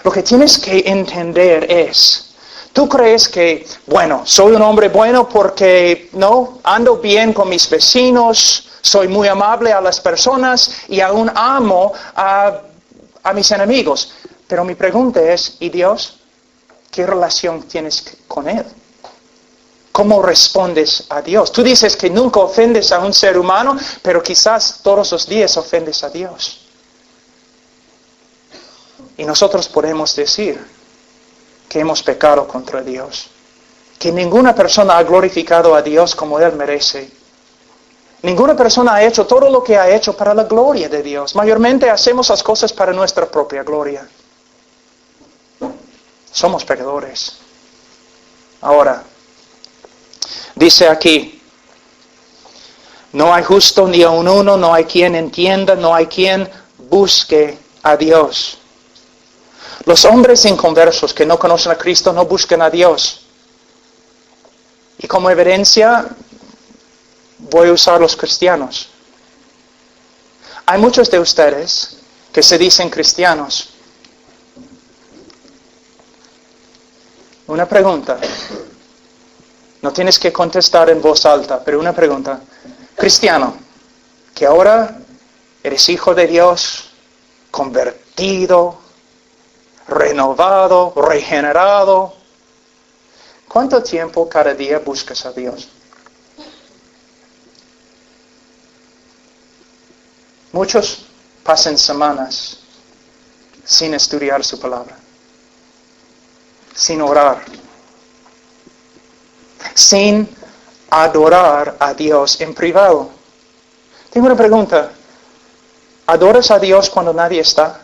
Lo que tienes que entender es, tú crees que, bueno, soy un hombre bueno porque, no, ando bien con mis vecinos, soy muy amable a las personas y aún amo a mis enemigos. Pero mi pregunta es, ¿y Dios? ¿Qué relación tienes con Él? ¿Cómo respondes a Dios? Tú dices que nunca ofendes a un ser humano, pero quizás todos los días ofendes a Dios. Y nosotros podemos decir que hemos pecado contra Dios, que ninguna persona ha glorificado a Dios como Él merece. Ninguna persona ha hecho todo lo que ha hecho para la gloria de Dios. Mayormente hacemos las cosas para nuestra propia gloria. Somos pecadores. Ahora, dice aquí, no hay justo ni aun uno, no hay quien entienda, no hay quien busque a Dios. Los hombres inconversos que no conocen a Cristo no buscan a Dios. Y como evidencia, voy a usar los cristianos. Hay muchos de ustedes que se dicen cristianos. Una pregunta. No tienes que contestar en voz alta, pero una pregunta. Cristiano, que ahora eres hijo de Dios, convertido, renovado, regenerado. ¿Cuánto tiempo cada día buscas a Dios? Muchos pasan semanas sin estudiar su palabra, sin orar, sin adorar a Dios en privado. Tengo una pregunta. ¿Adoras a Dios cuando nadie está?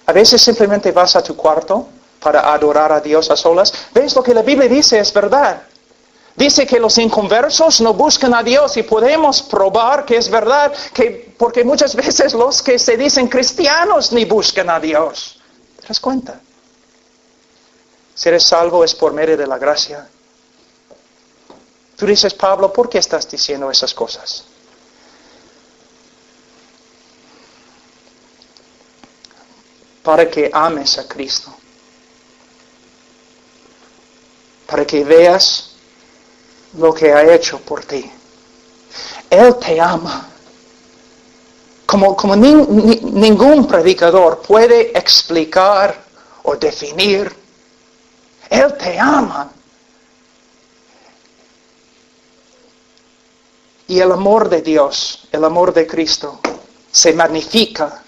A veces simplemente vas a tu cuarto para adorar a Dios a solas. ¿Ves lo que la Biblia dice? Es verdad. Dice que los inconversos no buscan a Dios y podemos probar que es verdad, porque muchas veces los que se dicen cristianos ni buscan a Dios. ¿Te das cuenta? Si eres salvo es por medio de la gracia. Tú dices, Pablo, ¿por qué estás diciendo esas cosas? Para que ames a Cristo. Para que veas lo que ha hecho por ti. Él te ama. Como ningún predicador puede explicar o definir. Él te ama. Y el amor de Dios, el amor de Cristo, se magnifica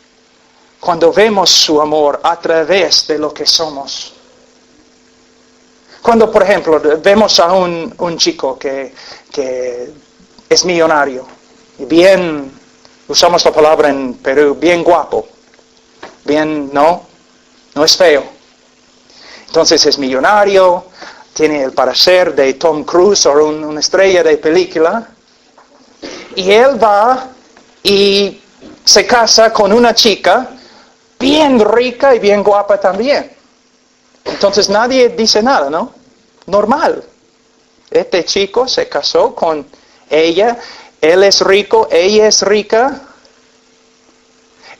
cuando vemos su amor a través de lo que somos. Cuando, por ejemplo, vemos a un chico que es millonario, y bien, usamos la palabra en Perú, bien guapo, bien, no es feo. Entonces es millonario, tiene el parecer de Tom Cruise o una estrella de película, y él va y se casa con una chica bien rica y bien guapa también. Entonces nadie dice nada, ¿no? Normal. Este chico se casó con ella, él es rico, ella es rica,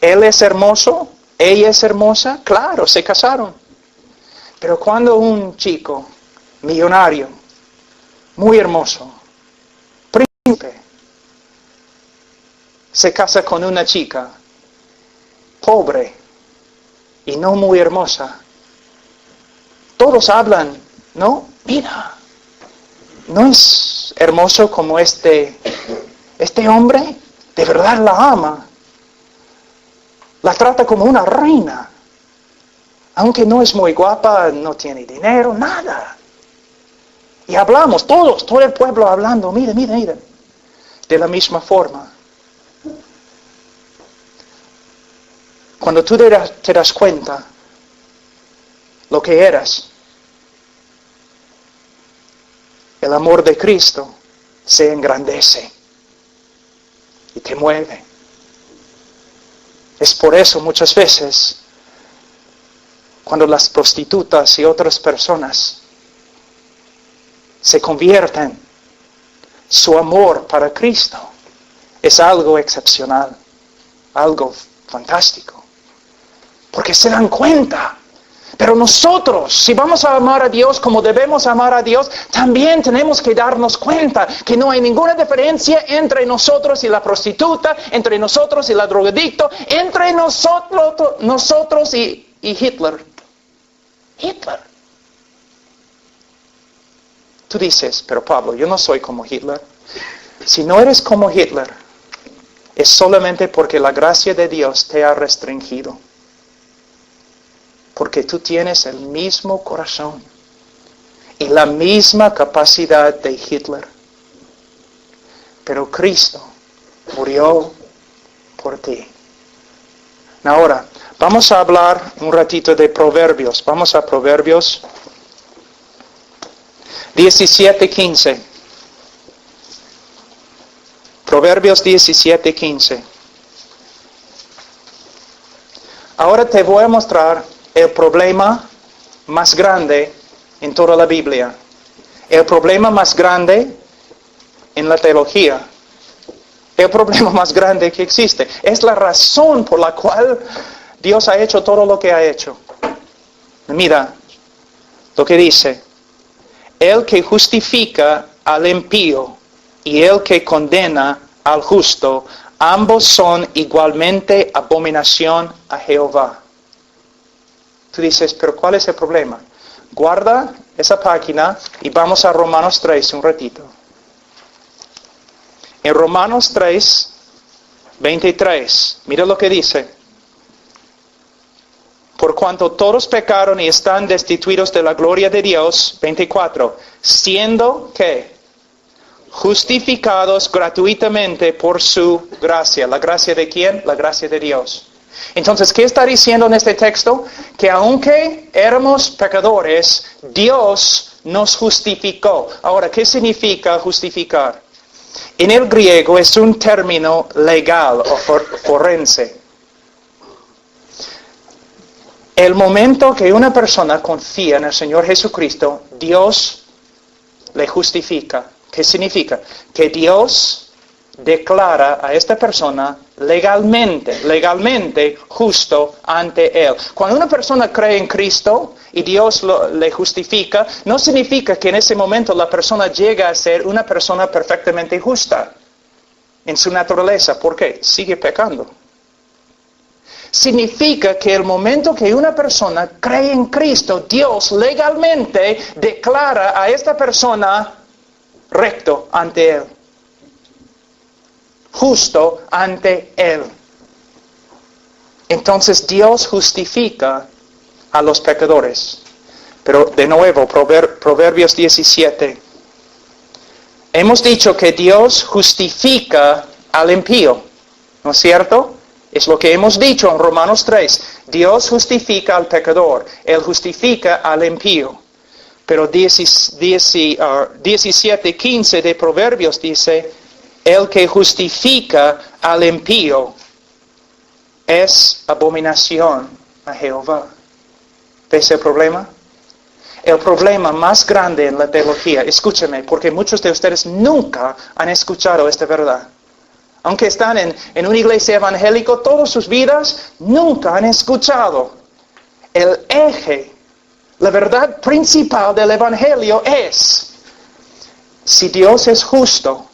él es hermoso, ella es hermosa, claro, se casaron. Pero cuando un chico millonario, muy hermoso, príncipe, se casa con una chica pobre y no muy hermosa, todos hablan, ¿no? Mira, ¿no es hermoso como este hombre? De verdad la ama. La trata como una reina. Aunque no es muy guapa, no tiene dinero, nada. Y hablamos todos, todo el pueblo hablando, mira. De la misma forma. Cuando tú te das cuenta lo que eras, el amor de Cristo se engrandece y te mueve. Es por eso muchas veces, cuando las prostitutas y otras personas se convierten, su amor para Cristo es algo excepcional, algo fantástico, porque se dan cuenta. Pero nosotros, si vamos a amar a Dios como debemos amar a Dios, también tenemos que darnos cuenta que no hay ninguna diferencia entre nosotros y la prostituta, entre nosotros y la drogadicto, entre nosotros y Hitler. Hitler. Tú dices, pero Pablo, yo no soy como Hitler. Si no eres como Hitler, es solamente porque la gracia de Dios te ha restringido. Porque tú tienes el mismo corazón y la misma capacidad de Hitler. Pero Cristo murió por ti. Ahora, vamos a hablar un ratito de Proverbios. Vamos a Proverbios 17:15. Proverbios 17:15. Ahora te voy a mostrar el problema más grande en toda la Biblia. El problema más grande en la teología. El problema más grande que existe. Es la razón por la cual Dios ha hecho todo lo que ha hecho. Mira lo que dice. El que justifica al impío y el que condena al justo, ambos son igualmente abominación a Jehová. Tú dices, pero ¿cuál es el problema? Guarda esa página y vamos a Romanos 3 un ratito. En Romanos 3, 23, mira lo que dice. Por cuanto todos pecaron y están destituidos de la gloria de Dios, 24, siendo que justificados gratuitamente por su gracia. ¿La gracia de quién? La gracia de Dios. Entonces, ¿qué está diciendo en este texto? Que aunque éramos pecadores, Dios nos justificó. Ahora, ¿qué significa justificar? En el griego es un término legal o forense. El momento que una persona confía en el Señor Jesucristo, Dios le justifica. ¿Qué significa? Que Dios declara a esta persona legalmente justo ante Él. Cuando una persona cree en Cristo y Dios le justifica, no significa que en ese momento la persona llega a ser una persona perfectamente justa en su naturaleza. ¿Por qué? Sigue pecando. Significa que el momento que una persona cree en Cristo, Dios legalmente declara a esta persona recto ante Él. Justo ante Él. Entonces Dios justifica a los pecadores. Pero de nuevo, Proverbios 17. Hemos dicho que Dios justifica al impío, ¿no es cierto? Es lo que hemos dicho en Romanos 3. Dios justifica al pecador. Él justifica al impío. Pero 17:15 de Proverbios dice, el que justifica al impío es abominación a Jehová. ¿Ves el problema? El problema más grande en la teología, escúcheme, porque muchos de ustedes nunca han escuchado esta verdad. Aunque están en una iglesia evangélica todas sus vidas, nunca han escuchado. El eje, la verdad principal del evangelio es, si Dios es justo,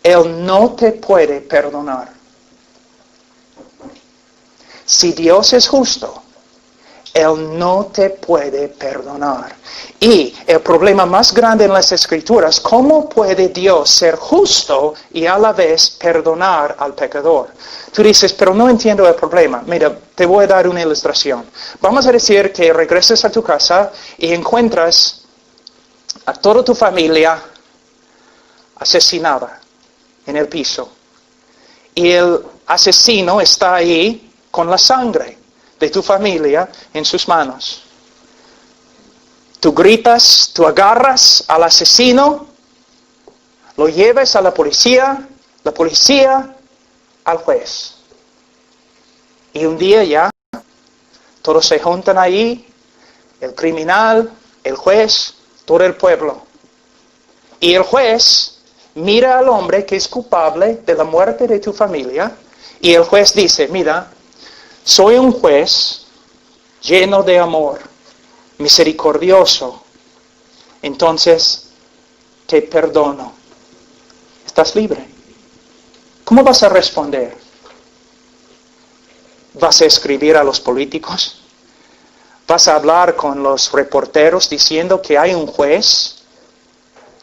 Él no te puede perdonar. Si Dios es justo, Él no te puede perdonar. Y el problema más grande en las Escrituras, ¿cómo puede Dios ser justo y a la vez perdonar al pecador? Tú dices, pero no entiendo el problema. Mira, te voy a dar una ilustración. Vamos a decir que regresas a tu casa y encuentras a toda tu familia asesinada en el piso. Y el asesino está ahí con la sangre de tu familia en sus manos. Tú gritas, tú agarras al asesino, lo llevas a la policía al juez. Y un día ya, todos se juntan ahí, el criminal, el juez, todo el pueblo. Y el juez mira al hombre que es culpable de la muerte de tu familia, y el juez dice, mira, soy un juez lleno de amor, misericordioso, entonces te perdono. Estás libre. ¿Cómo vas a responder? ¿Vas a escribir a los políticos? ¿Vas a hablar con los reporteros diciendo que hay un juez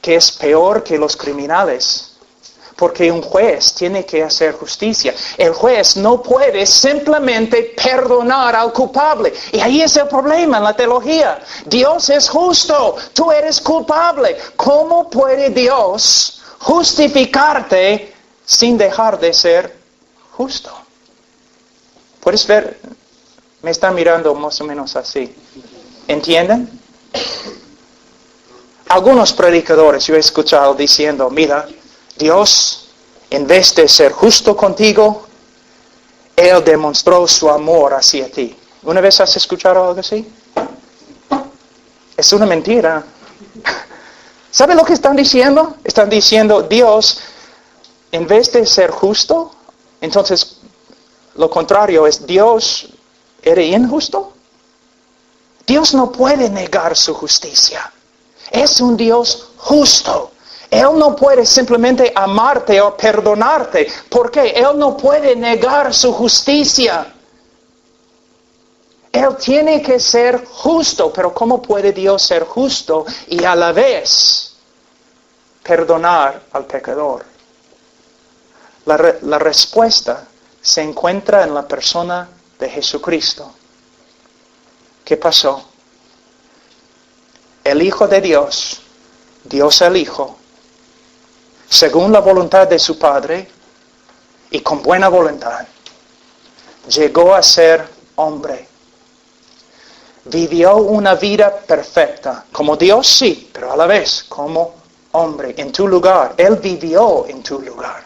que es peor que los criminales? Porque un juez tiene que hacer justicia. El juez no puede simplemente perdonar al culpable. Y ahí es el problema en la teología. Dios es justo, tú eres culpable. ¿Cómo puede Dios justificarte sin dejar de ser justo? ¿Puedes ver? Me están mirando más o menos así. ¿Entienden? Algunos predicadores yo he escuchado diciendo, mira, Dios, en vez de ser justo contigo, Él demostró su amor hacia ti. ¿Una vez has escuchado algo así? Es una mentira. ¿Sabe lo que están diciendo? Están diciendo, Dios, en vez de ser justo, entonces lo contrario es, Dios, ¿era injusto? Dios no puede negar su justicia. Es un Dios justo. Él no puede simplemente amarte o perdonarte, porque Él no puede negar su justicia. Él tiene que ser justo, pero ¿cómo puede Dios ser justo y a la vez perdonar al pecador? La respuesta se encuentra en la persona de Jesucristo. ¿Qué pasó? El Hijo de Dios, Dios el Hijo, según la voluntad de su Padre y con buena voluntad, llegó a ser hombre. Vivió una vida perfecta, como Dios sí, pero a la vez como hombre, en tu lugar. Él vivió en tu lugar.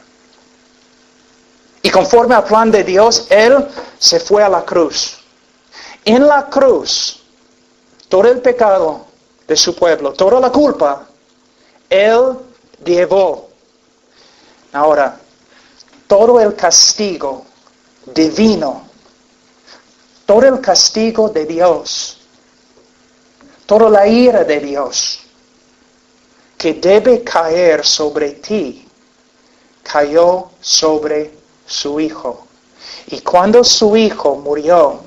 Y conforme al plan de Dios, Él se fue a la cruz. En la cruz, todo el pecado de su pueblo, toda la culpa, Él llevó. Ahora, todo el castigo divino, todo el castigo de Dios, toda la ira de Dios que debe caer sobre ti, cayó sobre su Hijo. Y cuando su Hijo murió,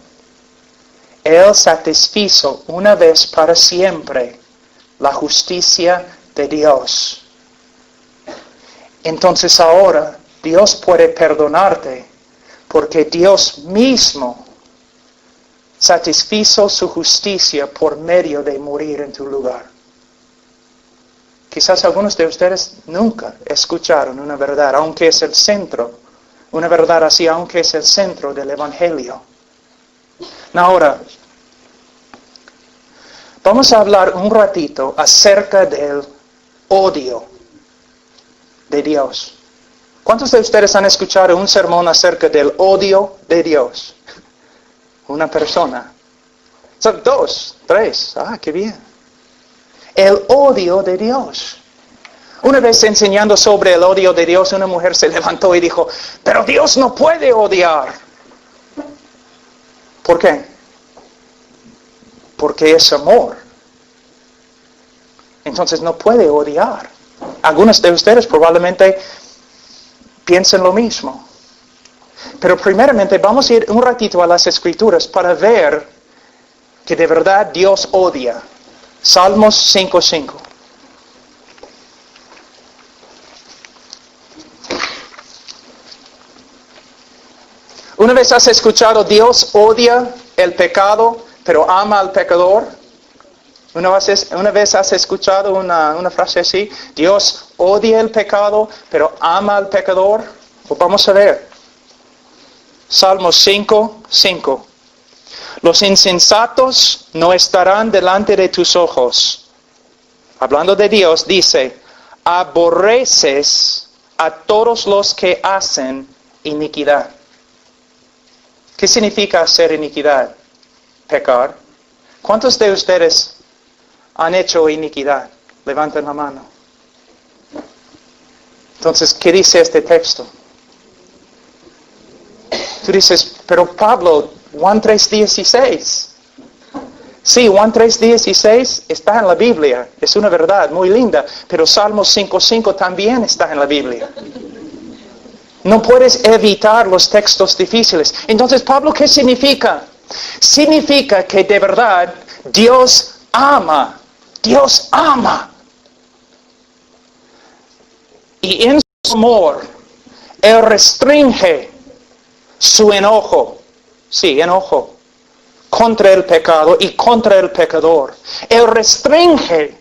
Él satisfizo una vez para siempre la justicia de Dios. Entonces ahora Dios puede perdonarte porque Dios mismo satisfizo su justicia por medio de morir en tu lugar. Quizás algunos de ustedes nunca escucharon una verdad, aunque es el centro, una verdad así, aunque es el centro del Evangelio. Ahora, vamos a hablar un ratito acerca del odio de Dios. ¿Cuántos de ustedes han escuchado un sermón acerca del odio de Dios? Una persona. Son 2, 3. Ah, qué bien. el odio de Dios. Una vez enseñando sobre el odio de Dios, una mujer se levantó y dijo, pero Dios no puede odiar. ¿Por qué? Porque es amor. Entonces no puede odiar. Algunos de ustedes probablemente piensen lo mismo. Pero primeramente vamos a ir un ratito a las Escrituras para ver que de verdad Dios odia. Salmos 5:5. ¿Una vez has escuchado Dios odia el pecado, pero ama al pecador? ¿Una vez has escuchado una frase así? Dios odia el pecado, pero ama al pecador. Pues vamos a ver. Salmos 5:5. Los insensatos no estarán delante de tus ojos. Hablando de Dios, dice, aborreces a todos los que hacen iniquidad. ¿Qué significa hacer iniquidad? Pecar. ¿Cuántos de ustedes han hecho iniquidad? Levanten la mano. Entonces, ¿qué dice este texto? Tú dices, pero Pablo, Juan 3:16. Sí, Juan 3:16 está en la Biblia. Es una verdad muy linda. Pero Salmos 5:5 también está en la Biblia. No puedes evitar los textos difíciles. Entonces, Pablo, ¿qué significa? Significa que de verdad Dios ama. Dios ama. Y en su amor, Él restringe su enojo. Sí, enojo. Contra el pecado y contra el pecador. Él restringe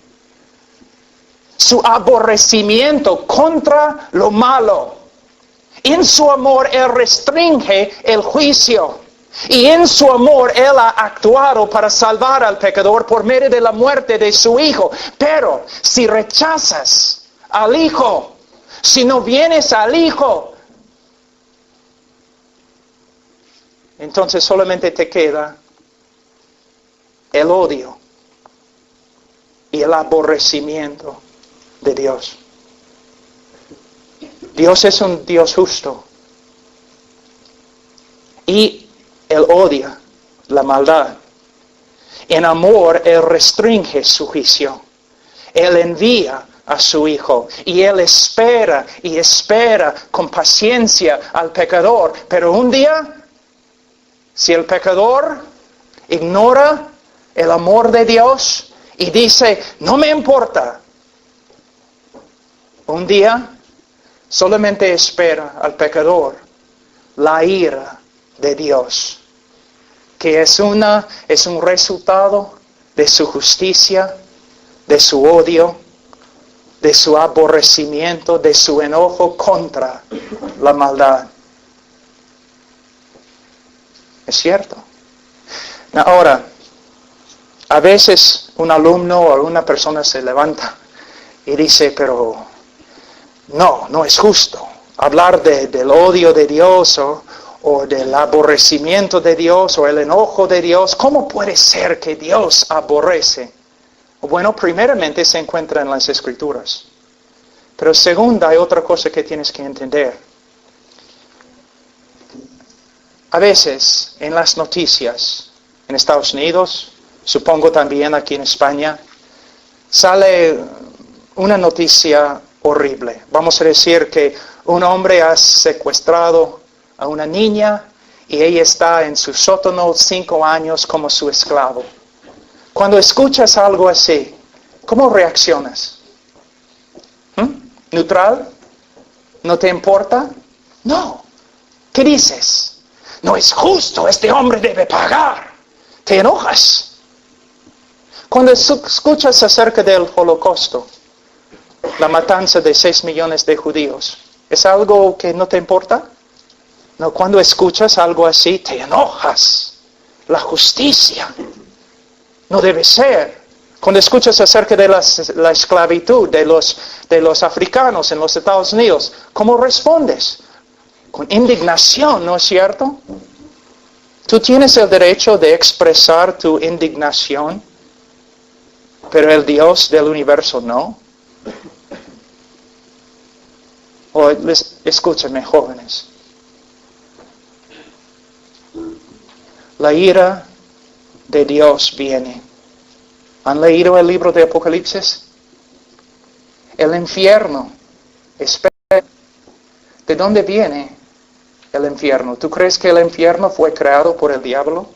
su aborrecimiento contra lo malo. En su amor, Él restringe el juicio. Y en su amor, Él ha actuado para salvar al pecador por medio de la muerte de su Hijo. Pero si rechazas al Hijo, si no vienes al Hijo, entonces solamente te queda el odio y el aborrecimiento de Dios. Dios es un Dios justo. Y Él odia la maldad. En amor, Él restringe su juicio. Él envía a su Hijo. Y Él espera y espera con paciencia al pecador. Pero un día, si el pecador ignora el amor de Dios y dice, no me importa, un día solamente espera al pecador la ira de Dios, que es un resultado de su justicia, de su odio, de su aborrecimiento, de su enojo contra la maldad. Es cierto. Ahora, a veces un alumno o una persona se levanta y dice, pero no es justo hablar del odio de Dios o del aborrecimiento de Dios o el enojo de Dios. ¿Cómo puede ser que Dios aborrece? Bueno, primeramente se encuentra en las Escrituras. Pero segunda, hay otra cosa que tienes que entender. A veces en las noticias en Estados Unidos, supongo también aquí en España, sale una noticia horrible. Vamos a decir que un hombre ha secuestrado a una niña y ella está en su sótano 5 años como su esclavo. Cuando escuchas algo así, ¿cómo reaccionas? ¿Neutral? ¿No te importa? No. ¿Qué dices? No es justo, este hombre debe pagar. Te enojas. Cuando escuchas acerca del Holocausto, la matanza de 6 millones de judíos, ¿es algo que no te importa? No, cuando escuchas algo así, te enojas. La justicia no debe ser. Cuando escuchas acerca de la esclavitud de los africanos en los Estados Unidos, ¿cómo respondes? Con indignación, ¿no es cierto? Tú tienes el derecho de expresar tu indignación. pero el Dios del universo no. O escúchame, jóvenes. La ira de Dios viene. ¿Han leído el libro de Apocalipsis? El infierno espera. ¿De dónde viene el infierno? ¿Tú crees que el infierno fue creado por el diablo?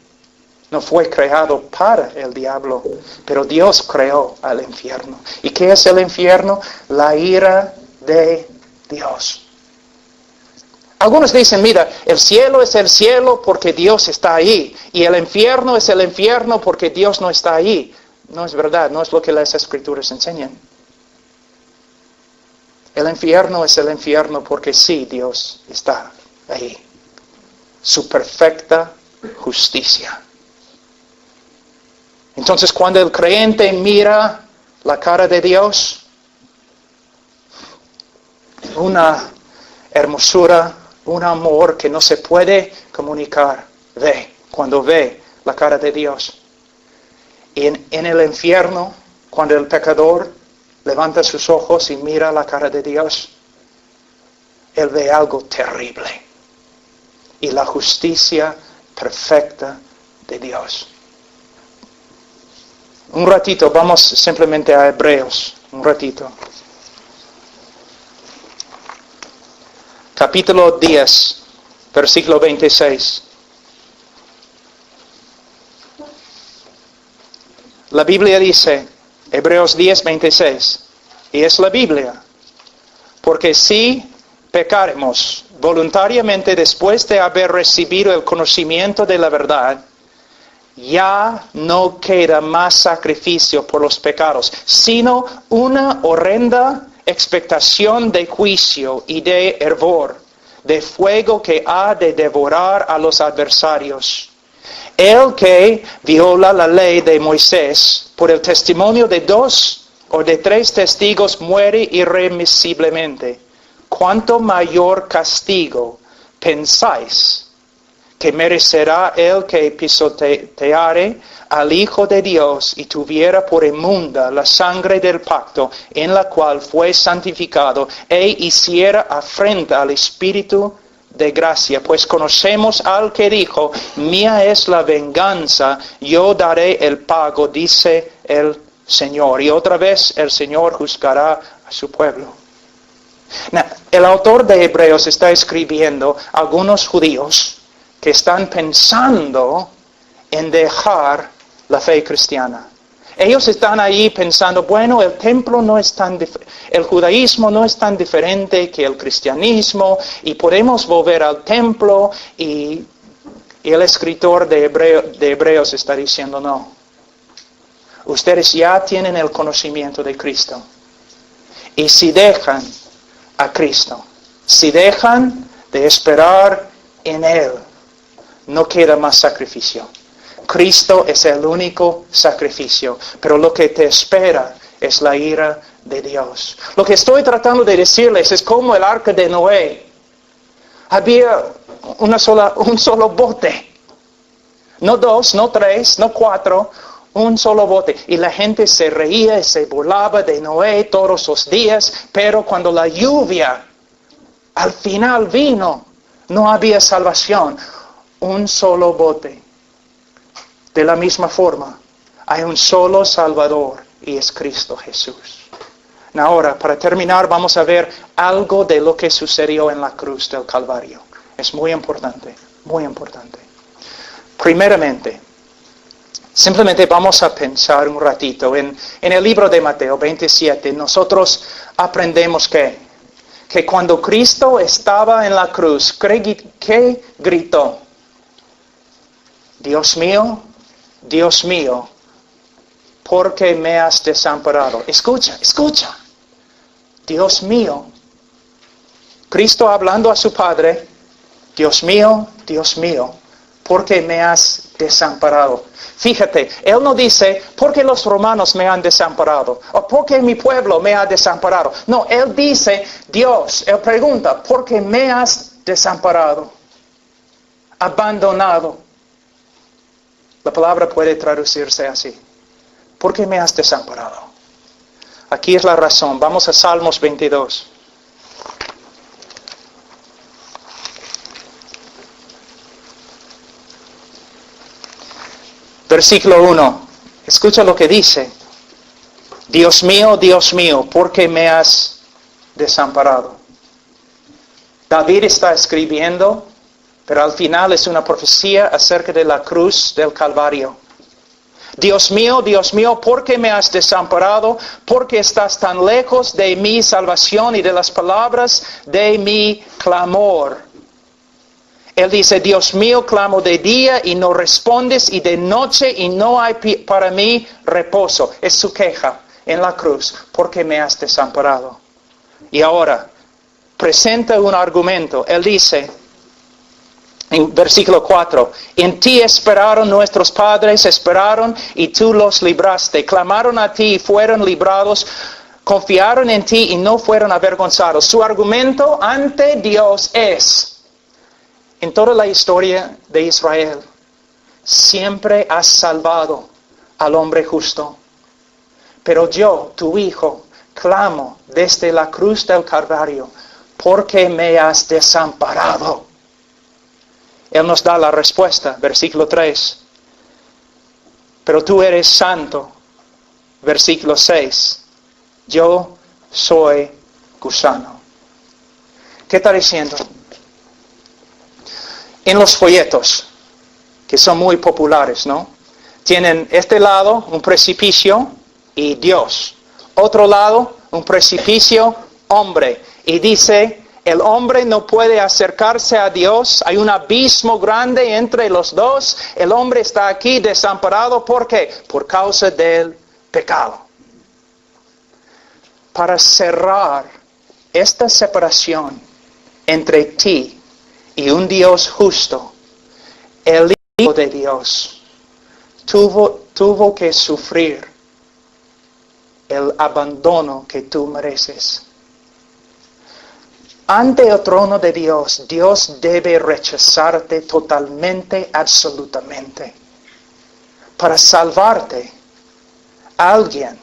No fue creado para el diablo, pero Dios creó al infierno. ¿Y qué es el infierno? La ira de Dios. Algunos dicen, mira, el cielo es el cielo porque Dios está ahí, y el infierno es el infierno porque Dios no está ahí. No es verdad, no es lo que las Escrituras enseñan. El infierno es el infierno porque sí, Dios está ahí. Su perfecta justicia. Entonces, cuando el creyente mira la cara de Dios, una hermosura, un amor que no se puede comunicar, cuando ve la cara de Dios. Y en el infierno, cuando el pecador levanta sus ojos y mira la cara de Dios, él ve algo terrible. Y la justicia perfecta de Dios. Un ratito, vamos simplemente a Hebreos, un ratito. Capítulo 10, versículo 26. La Biblia dice, Hebreos 10, 26, y es la Biblia, porque si pecaremos voluntariamente después de haber recibido el conocimiento de la verdad, ya no queda más sacrificio por los pecados, sino una horrenda expectación de juicio y de hervor, de fuego que ha de devorar a los adversarios. El que viola la ley de Moisés por el testimonio de 2 o de 3 testigos muere irremisiblemente. ¿Cuánto mayor castigo pensáis que merecerá el que pisoteare al Hijo de Dios y tuviera por inmunda la sangre del pacto en la cual fue santificado e hiciera afrenta al Espíritu de gracia? Pues conocemos al que dijo, mía es la venganza, yo daré el pago, dice el Señor. Y otra vez el Señor juzgará a su pueblo. El autor de Hebreos está escribiendo a algunos judíos que están pensando en dejar la fe cristiana. Ellos están ahí pensando, bueno, el templo no es el judaísmo no es tan diferente que el cristianismo, y podemos volver al templo, y el escritor de Hebreos está diciendo, no. Ustedes ya tienen el conocimiento de Cristo. Y si dejan a Cristo, si dejan de esperar en Él, no queda más sacrificio. Cristo es el único sacrificio, pero lo que te espera es la ira de Dios. Lo que estoy tratando de decirles es como el arca de Noé. Había un solo bote. No 2, no 3, no 4, un solo bote. Y la gente se reía y se burlaba de Noé todos los días, pero cuando la lluvia al final vino, no había salvación. Un solo bote. De la misma forma, hay un solo Salvador y es Cristo Jesús. Ahora, para terminar, vamos a ver algo de lo que sucedió en la cruz del Calvario. Es muy importante, muy importante. Primeramente, simplemente vamos a pensar un ratito. En el libro de Mateo 27, nosotros aprendemos que cuando Cristo estaba en la cruz, ¿qué gritó? Dios mío, ¿por qué me has desamparado? Escucha. Dios mío. Cristo hablando a su Padre, Dios mío, ¿por qué me has desamparado? Fíjate, Él no dice, ¿por qué los romanos me han desamparado? O ¿por qué mi pueblo me ha desamparado? No, Él dice, Él pregunta, ¿por qué me has desamparado? Abandonado. La palabra puede traducirse así. ¿por qué me has desamparado? Aquí es la razón. Vamos a Salmos 22. Versículo 1. Escucha lo que dice. Dios mío, ¿por qué me has desamparado? David está escribiendo, pero al final es una profecía acerca de la cruz del Calvario. Dios mío, ¿por qué me has desamparado? ¿Por qué estás tan lejos de mi salvación y de las palabras de mi clamor? Él dice, Dios mío, clamo de día y no respondes, y de noche y no hay para mí reposo. Es su queja en la cruz. ¿Por qué me has desamparado? Y ahora, presenta un argumento. Él dice, en versículo 4, en ti esperaron nuestros padres, esperaron y tú los libraste. Clamaron a ti y fueron librados. Confiaron en ti y no fueron avergonzados. Su argumento ante Dios es, en toda la historia de Israel, siempre has salvado al hombre justo. Pero yo, tu hijo, clamo desde la cruz del Calvario, ¿por qué me has desamparado? Él nos da la respuesta, versículo 3. Pero tú eres santo, versículo 6. Yo soy gusano. ¿Qué está diciendo? En los folletos, que son muy populares, ¿no? Tienen este lado, un precipicio y Dios. Otro lado, un precipicio, hombre. Y dice, el hombre no puede acercarse a Dios. Hay un abismo grande entre los dos. El hombre está aquí desamparado. ¿Por qué? Por causa del pecado. Para cerrar esta separación entre ti y un Dios justo, el Hijo de Dios tuvo que sufrir el abandono que tú mereces. Ante el trono de Dios, Dios debe rechazarte totalmente, absolutamente. Para salvarte, alguien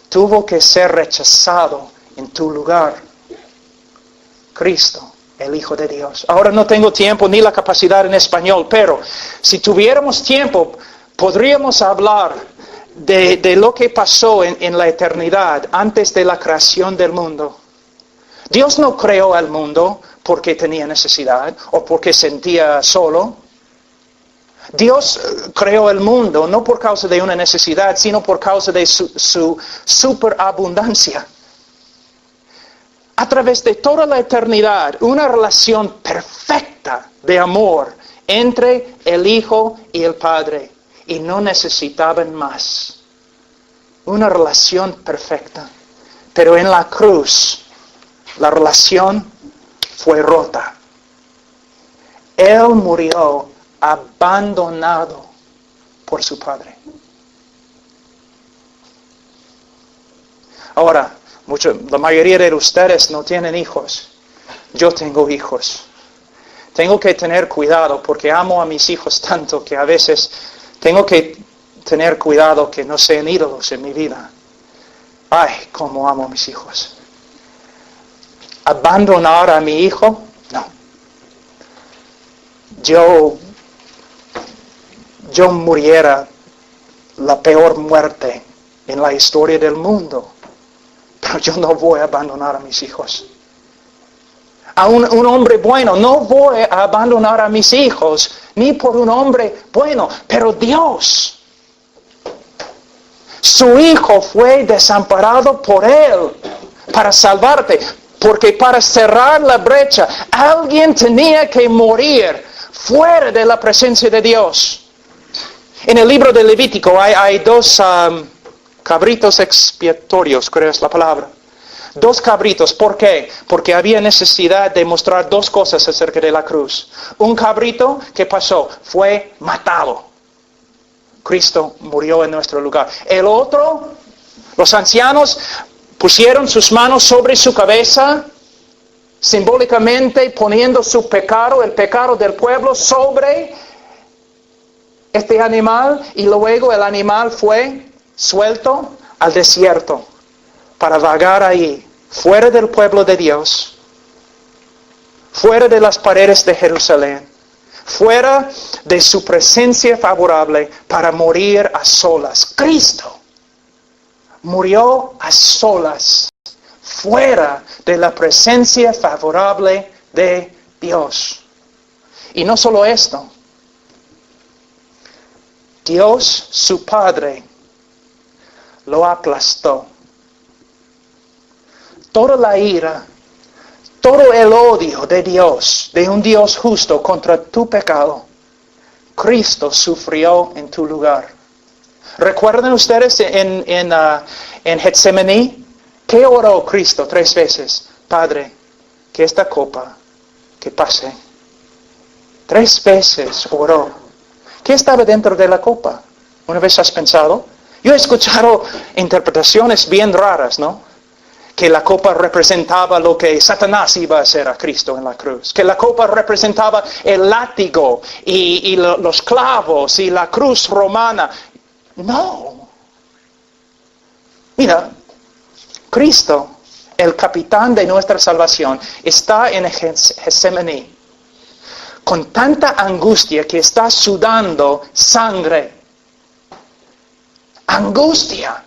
tuvo que ser rechazado en tu lugar. Cristo, el Hijo de Dios. Ahora no tengo tiempo ni la capacidad en español, pero si tuviéramos tiempo, podríamos hablar de lo que pasó en la eternidad antes de la creación del mundo. Dios no creó al mundo porque tenía necesidad o porque sentía solo. Dios creó el mundo no por causa de una necesidad, sino por causa de su superabundancia. A través de toda la eternidad, una relación perfecta de amor entre el Hijo y el Padre. Y no necesitaban más. Una relación perfecta. Pero en la cruz, la relación fue rota. Él murió abandonado por su Padre. Ahora, la mayoría de ustedes no tienen hijos. Yo tengo hijos. Tengo que tener cuidado porque amo a mis hijos tanto que a veces tengo que tener cuidado que no sean ídolos en mi vida. Ay, cómo amo a mis hijos. ¿Abandonar a mi hijo? No. Yo muriera la peor muerte en la historia del mundo. Pero yo no voy a abandonar a mis hijos. A un hombre bueno, no voy a abandonar a mis hijos, ni por un hombre bueno, pero Dios. Su Hijo fue desamparado por Él para salvarte, porque para cerrar la brecha, alguien tenía que morir fuera de la presencia de Dios. En el libro de Levítico hay dos cabritos expiatorios, creo es la palabra. Dos cabritos, ¿por qué? Porque había necesidad de mostrar dos cosas acerca de la cruz. Un cabrito, ¿qué pasó? Fue matado. Cristo murió en nuestro lugar. El otro, los ancianos pusieron sus manos sobre su cabeza, simbólicamente poniendo su pecado, el pecado del pueblo, sobre este animal, y luego el animal fue suelto al desierto para vagar ahí, fuera del pueblo de Dios, fuera de las paredes de Jerusalén, fuera de su presencia favorable, para morir a solas. Cristo murió a solas, fuera de la presencia favorable de Dios. Y no solo esto, Dios, su Padre, lo aplastó. Toda la ira, todo el odio de Dios, de un Dios justo contra tu pecado, Cristo sufrió en tu lugar. ¿Recuerdan ustedes en Getsemaní? ¿Qué oró Cristo 3 veces? Padre, que esta copa, que pase. 3 veces oró. ¿Qué estaba dentro de la copa? ¿Una vez has pensado? Yo he escuchado interpretaciones bien raras, ¿no? Que la copa representaba lo que Satanás iba a hacer a Cristo en la cruz. Que la copa representaba el látigo y los clavos y la cruz romana. No. Mira, Cristo, el capitán de nuestra salvación, está en Getsemaní con tanta angustia que está sudando sangre. Angustia.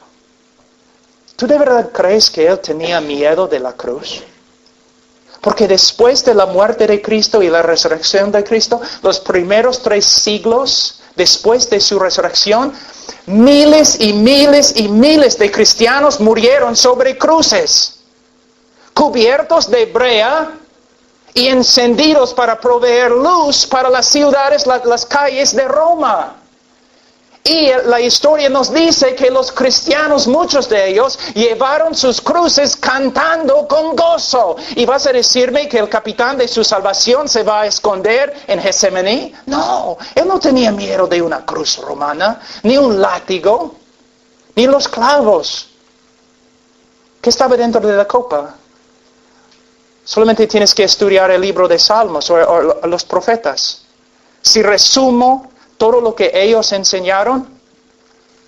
¿Tú de verdad crees que Él tenía miedo de la cruz? Porque después de la muerte de Cristo y la resurrección de Cristo, los primeros 3 siglos después de su resurrección, miles y miles y miles de cristianos murieron sobre cruces, cubiertos de brea y encendidos para proveer luz para las ciudades, las calles de Roma. Y la historia nos dice que los cristianos, muchos de ellos, llevaron sus cruces cantando con gozo. ¿Y vas a decirme que el capitán de su salvación se va a esconder en Getsemaní? No, él no tenía miedo de una cruz romana, ni un látigo, ni los clavos. ¿Qué estaba dentro de la copa? Solamente tienes que estudiar el libro de Salmos o los profetas. Si resumo todo lo que ellos enseñaron,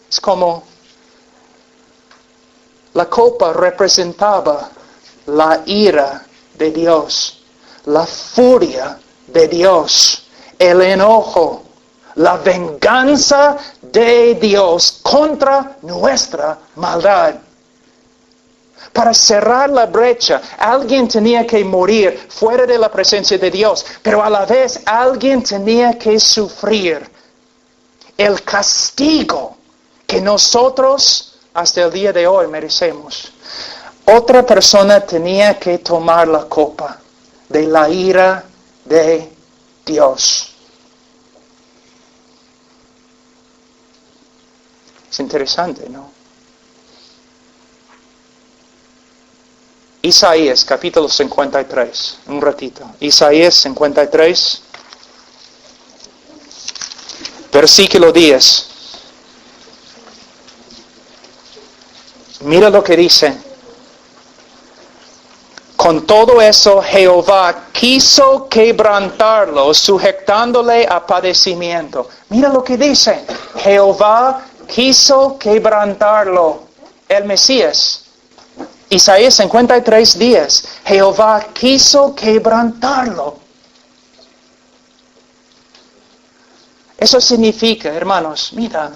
es como la copa representaba la ira de Dios, la furia de Dios, el enojo, la venganza de Dios contra nuestra maldad. Para cerrar la brecha, alguien tenía que morir fuera de la presencia de Dios, pero a la vez alguien tenía que sufrir el castigo que nosotros hasta el día de hoy merecemos. Otra persona tenía que tomar la copa de la ira de Dios. Es interesante, ¿no? Isaías, capítulo 53, un ratito. Isaías 53, versículo 10. Mira lo que dice. Con todo eso, Jehová quiso quebrantarlo, sujetándole a padecimiento. Mira lo que dice. Jehová quiso quebrantarlo. El Mesías. Isaías 53, 10. Jehová quiso quebrantarlo. Eso significa, hermanos, mira,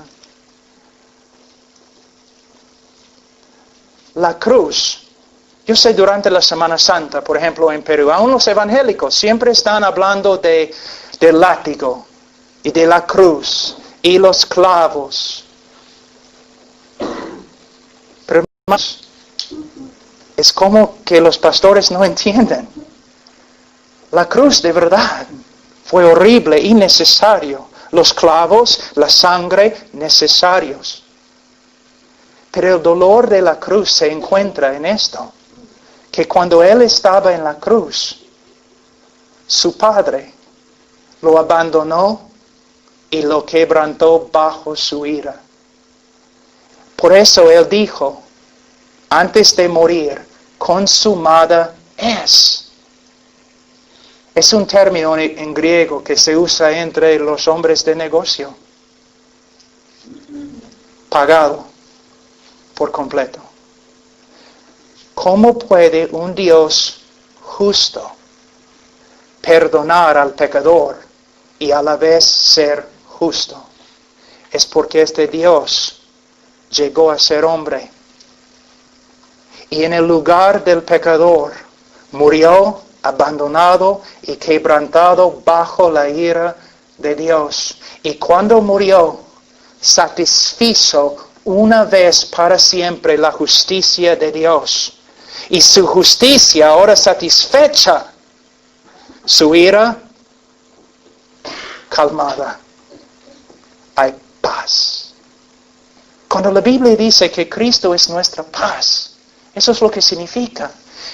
la cruz. Yo sé durante la Semana Santa, por ejemplo, en Perú, aún los evangélicos siempre están hablando del látigo y de la cruz y los clavos. Pero, hermanos, es como que los pastores no entienden. La cruz de verdad fue horrible y necesario. Los clavos, la sangre, necesarios. Pero el dolor de la cruz se encuentra en esto. Que cuando Él estaba en la cruz, su Padre lo abandonó y lo quebrantó bajo su ira. Por eso Él dijo, antes de morir, consumada es. Es un término en griego que se usa entre los hombres de negocio. Pagado. por completo. ¿Cómo puede un Dios justo perdonar al pecador y a la vez ser justo? Es porque este Dios llegó a ser hombre. Y en el lugar del pecador murió abandonado y quebrantado bajo la ira de Dios. Y cuando murió, satisfizo una vez para siempre la justicia de Dios. Y su justicia ahora satisfecha, su ira calmada. Hay paz. Cuando la Biblia dice que Cristo es nuestra paz, eso es lo que significa.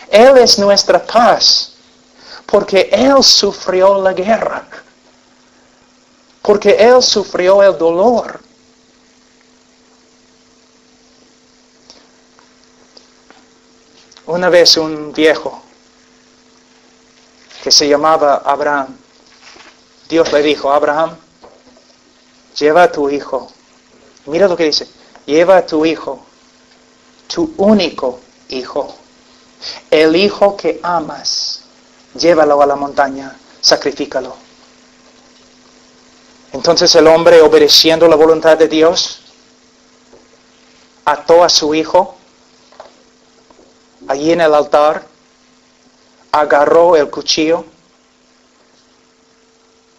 Él es nuestra paz, porque Él sufrió la guerra, porque Él sufrió el dolor. Una vez un viejo que se llamaba Abraham, Dios le dijo: Abraham, lleva a tu hijo. Mira lo que dice: lleva a tu hijo, tu único hijo, el hijo que amas, llévalo a la montaña, sacrifícalo. Entonces el hombre, obedeciendo la voluntad de Dios, ató a su hijo allí en el altar, agarró el cuchillo,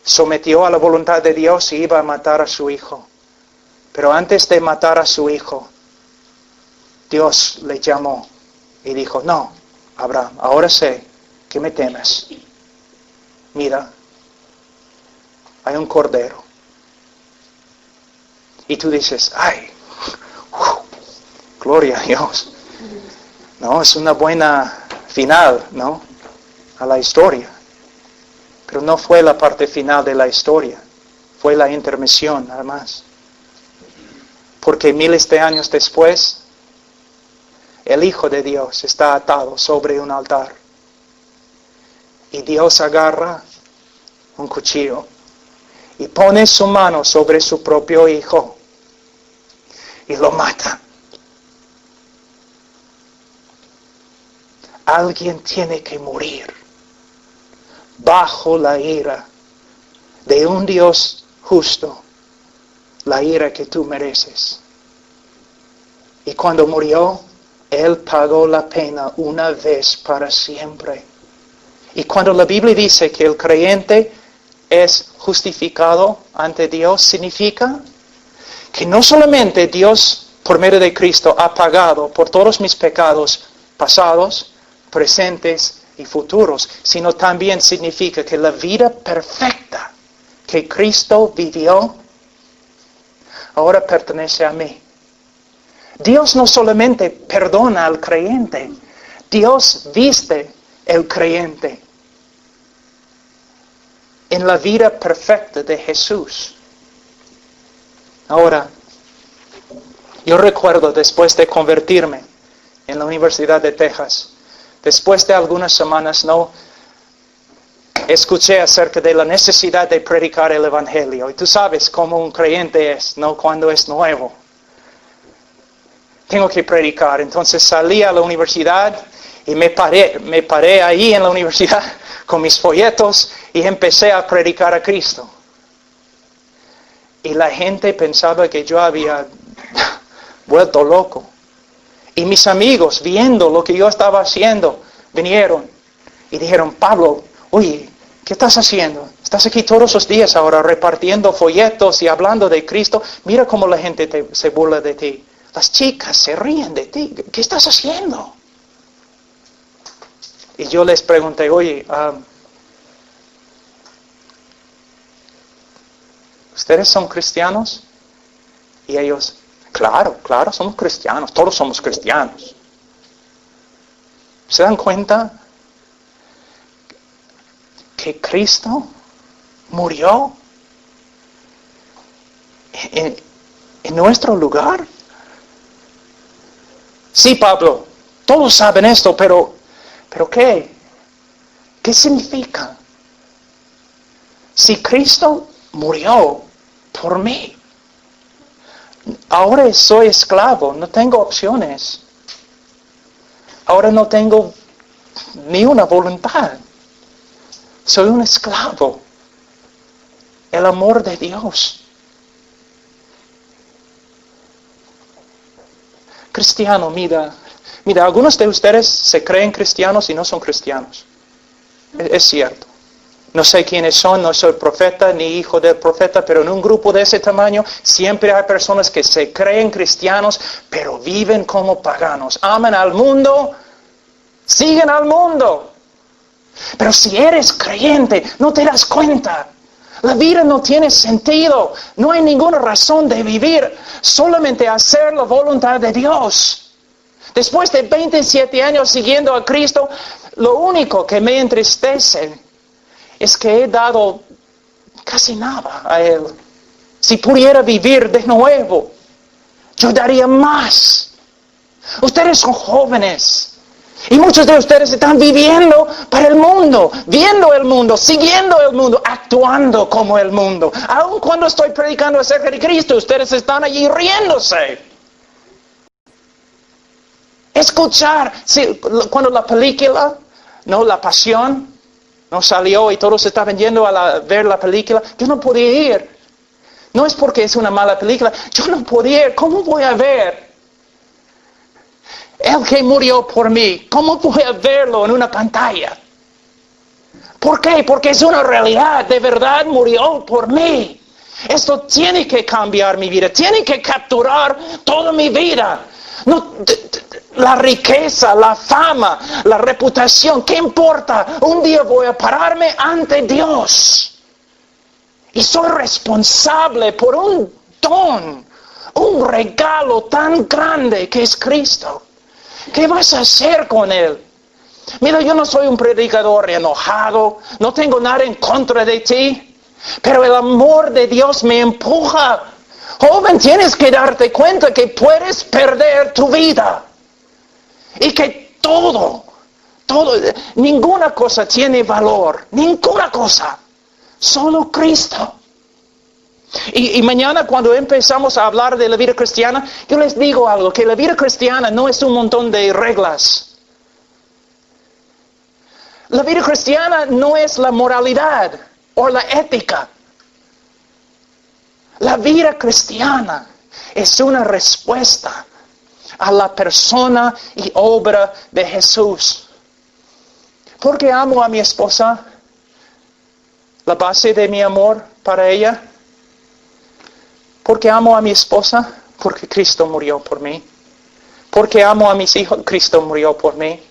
sometió a la voluntad de Dios y iba a matar a su hijo. Pero antes de matar a su hijo, Dios le llamó y dijo: no, Abraham, ahora sé que me temes. Mira, hay un cordero. Y tú dices: ay, gloria a Dios. No, es una buena final, ¿no?, a la historia. Pero no fue la parte final de la historia. Fue la intermisión, nada más. Porque miles de años después, el Hijo de Dios está atado sobre un altar. Y Dios agarra un cuchillo y pone su mano sobre su propio Hijo y lo mata. Alguien tiene que morir bajo la ira de un Dios justo, la ira que tú mereces. Y cuando murió, Él pagó la pena una vez para siempre. Y cuando la Biblia dice que el creyente es justificado ante Dios, significa que no solamente Dios, por medio de Cristo, ha pagado por todos mis pecados pasados, presentes y futuros, sino también significa que la vida perfecta que Cristo vivió ahora pertenece a mí. Dios no solamente perdona al creyente, Dios viste el creyente en la vida perfecta de Jesús. Ahora, yo recuerdo después de convertirme en la Universidad de Texas, después de algunas semanas, no escuché acerca de la necesidad de predicar el Evangelio. Y tú sabes cómo un creyente es, ¿no?, cuando es nuevo. Tengo que predicar. Entonces salí a la universidad y me paré ahí en la universidad con mis folletos y empecé a predicar a Cristo. Y la gente pensaba que yo había vuelto loco. Y mis amigos, viendo lo que yo estaba haciendo, vinieron y dijeron: Pablo, oye, ¿qué estás haciendo? Estás aquí todos los días ahora repartiendo folletos y hablando de Cristo. Mira cómo la gente se burla de ti. Las chicas se ríen de ti. ¿Qué estás haciendo? Y yo les pregunté: oye, ¿ustedes son cristianos? Y ellos: claro, somos cristianos, todos somos cristianos. ¿Se dan cuenta que Cristo murió en nuestro lugar? Sí, Pablo, todos saben esto, pero ¿qué? ¿Qué significa? Si Cristo murió por mí, Ahora soy esclavo, no tengo opciones. Ahora no tengo ni una voluntad. Soy un esclavo. El amor de Dios. Cristiano, mira, algunos de ustedes se creen cristianos y no son cristianos. Es cierto. No sé quiénes son, no soy profeta ni hijo del profeta, pero en un grupo de ese tamaño siempre hay personas que se creen cristianos, pero viven como paganos. Aman al mundo, siguen al mundo. Pero si eres creyente, no te das cuenta. La vida no tiene sentido. No hay ninguna razón de vivir. Solamente hacer la voluntad de Dios. Después de 27 años siguiendo a Cristo, lo único que me entristece es que he dado casi nada a Él. Si pudiera vivir de nuevo, yo daría más. Ustedes son jóvenes. Y muchos de ustedes están viviendo para el mundo, viendo el mundo, siguiendo el mundo, actuando como el mundo. Aun cuando estoy predicando acerca de Cristo, ustedes están allí riéndose. Escuchar, sí, cuando la película, no, La Pasión, no salió y todos estaban yendo a ver la película, yo no podía ir. No es porque es una mala película, yo no podía ir. ¿Cómo voy a ver? El que murió por mí, ¿cómo voy a verlo en una pantalla? ¿Por qué? Porque es una realidad, de verdad murió por mí. Esto tiene que cambiar mi vida, tiene que capturar toda mi vida. No, la riqueza, la fama, la reputación, ¿qué importa? Un día voy a pararme ante Dios. Y soy responsable por un don, un regalo tan grande que es Cristo. ¿Qué vas a hacer con Él? Mira, yo no soy un predicador enojado, no tengo nada en contra de ti, pero el amor de Dios me empuja. Joven, tienes que darte cuenta que puedes perder tu vida. Y que todo, ninguna cosa tiene valor, ninguna cosa, solo Cristo. Y mañana cuando empezamos a hablar de la vida cristiana, yo les digo algo, que la vida cristiana no es un montón de reglas. La vida cristiana no es la moralidad o la ética. La vida cristiana es una respuesta a la persona y obra de Jesús. ¿Por qué amo a mi esposa? La base de mi amor para ella. ¿Por qué amo a mi esposa? Porque Cristo murió por mí. ¿Por qué amo a mis hijos? Cristo murió por mí.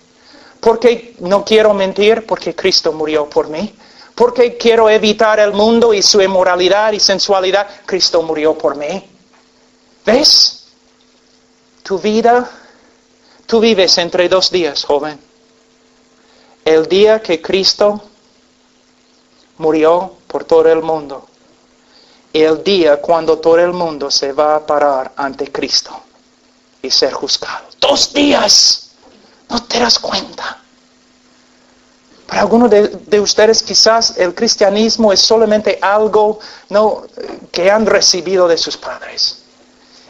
¿Por qué no quiero mentir? Porque Cristo murió por mí. ¿Por qué quiero evitar el mundo y su inmoralidad y sensualidad? Cristo murió por mí. ¿Ves? Tu vida, tú vives entre dos días, joven. El día que Cristo murió por todo el mundo. El día cuando todo el mundo se va a parar ante Cristo y ser juzgado. 2 días. ¿No te das cuenta? Para algunos de ustedes quizás el cristianismo es solamente algo que han recibido de sus padres.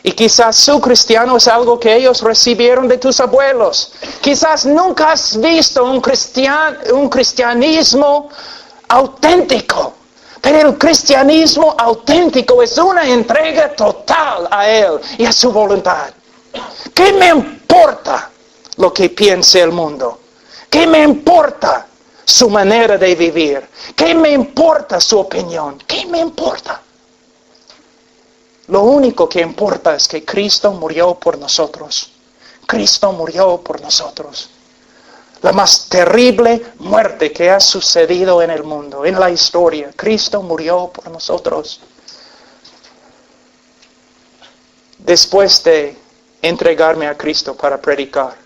Y quizás su cristiano es algo que ellos recibieron de tus abuelos. Quizás nunca has visto un cristianismo auténtico. Pero el cristianismo auténtico es una entrega total a Él y a su voluntad. ¿Qué me importa lo que piense el mundo? ¿Qué me importa su manera de vivir? ¿Qué me importa su opinión? ¿Qué me importa? Lo único que importa es que Cristo murió por nosotros. Cristo murió por nosotros. La más terrible muerte que ha sucedido en el mundo, en la historia. Cristo murió por nosotros. Después de entregarme a Cristo para predicar,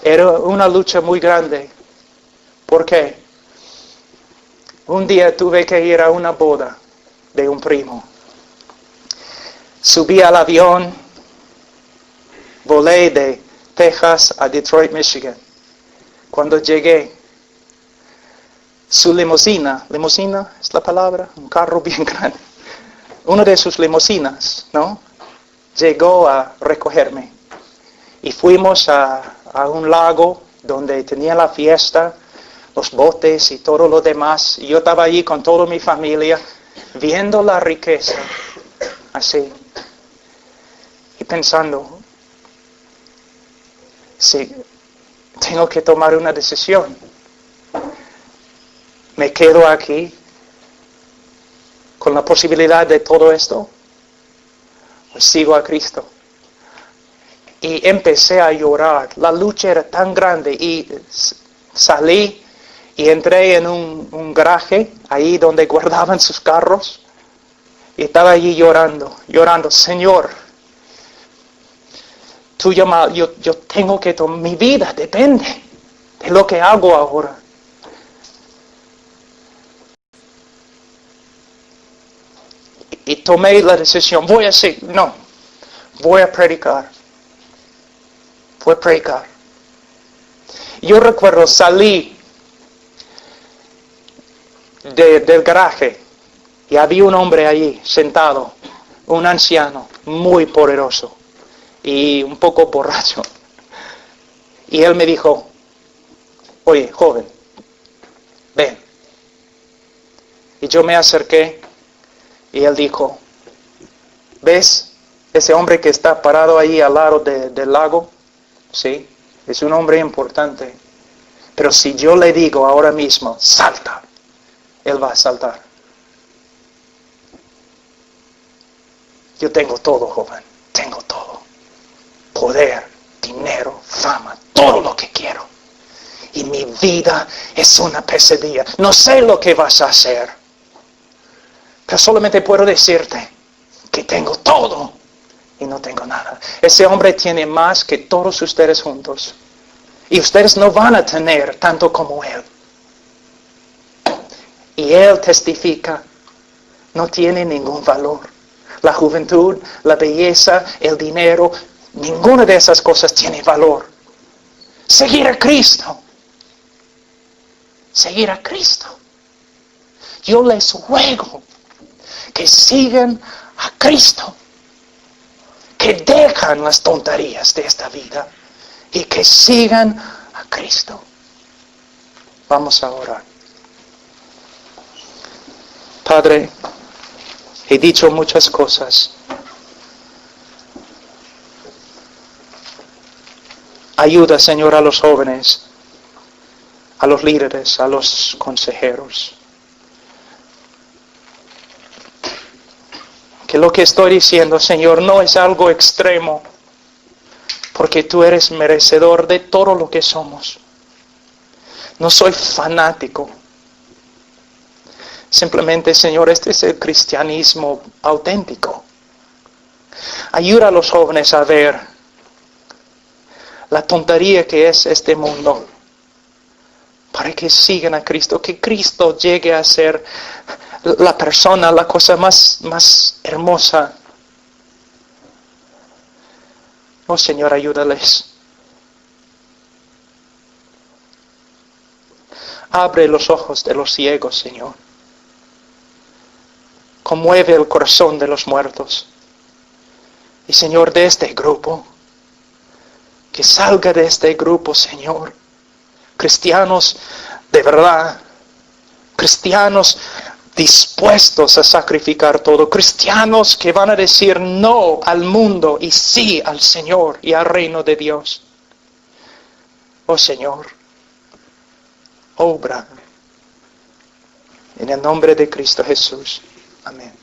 era una lucha muy grande. ¿Por qué? Un día tuve que ir a una boda de un primo. Subí al avión, volé de Texas a Detroit, Michigan. Cuando llegué, su limusina es la palabra, un carro bien grande, una de sus limusinas, ¿no? llegó a recogerme. Y fuimos a un lago donde tenía la fiesta, los botes y todo lo demás. Y yo estaba allí con toda mi familia, viendo la riqueza, así. Y pensando, sí, tengo que tomar una decisión. ¿Me quedo aquí con la posibilidad de todo esto? ¿O sigo a Cristo? Y empecé a llorar. La lucha era tan grande y salí y entré en un garaje, ahí donde guardaban sus carros. Y estaba allí llorando, Señor, tú llamas, yo tengo que tomar, mi vida depende de lo que hago ahora. Y tomé la decisión, voy a predicar. Fue predicar. Yo recuerdo salí del garaje y había un hombre allí sentado, un anciano muy poderoso y un poco borracho. Y él me dijo, oye, joven, ven. Y yo me acerqué y él dijo, ¿ves ese hombre que está parado ahí al lado del lago? Sí, es un hombre importante. Pero si yo le digo ahora mismo, salta, él va a saltar. Yo tengo todo, joven, tengo todo. Poder, dinero, fama, todo lo que quiero. Y mi vida es una pesadilla. No sé lo que vas a hacer. Pero solamente puedo decirte que tengo todo y no tengo nada. Ese hombre tiene más que todos ustedes juntos. Y ustedes no van a tener tanto como él. Y él testifica, no tiene ningún valor. La juventud, la belleza, el dinero, ninguna de esas cosas tiene valor. Seguir a Cristo. Seguir a Cristo. Yo les ruego que sigan a Cristo. Que dejan las tonterías de esta vida y que sigan a Cristo. Vamos a orar. Padre, he dicho muchas cosas. Ayuda, Señor, a los jóvenes, a los líderes, a los consejeros. Que lo que estoy diciendo, Señor, no es algo extremo, porque tú eres merecedor de todo lo que somos. No soy fanático. Simplemente, Señor, este es el cristianismo auténtico. Ayuda a los jóvenes a ver la tontería que es este mundo, para que sigan a Cristo, que Cristo llegue a ser la persona, la cosa más hermosa. Oh Señor, ayúdales. Abre los ojos de los ciegos, Señor. Conmueve el corazón de los muertos. Y Señor, de este grupo, que salga de este grupo, Señor, cristianos de verdad, cristianos dispuestos a sacrificar todo, cristianos que van a decir no al mundo y sí al Señor y al reino de Dios. Oh Señor, obra en el nombre de Cristo Jesús. Amén.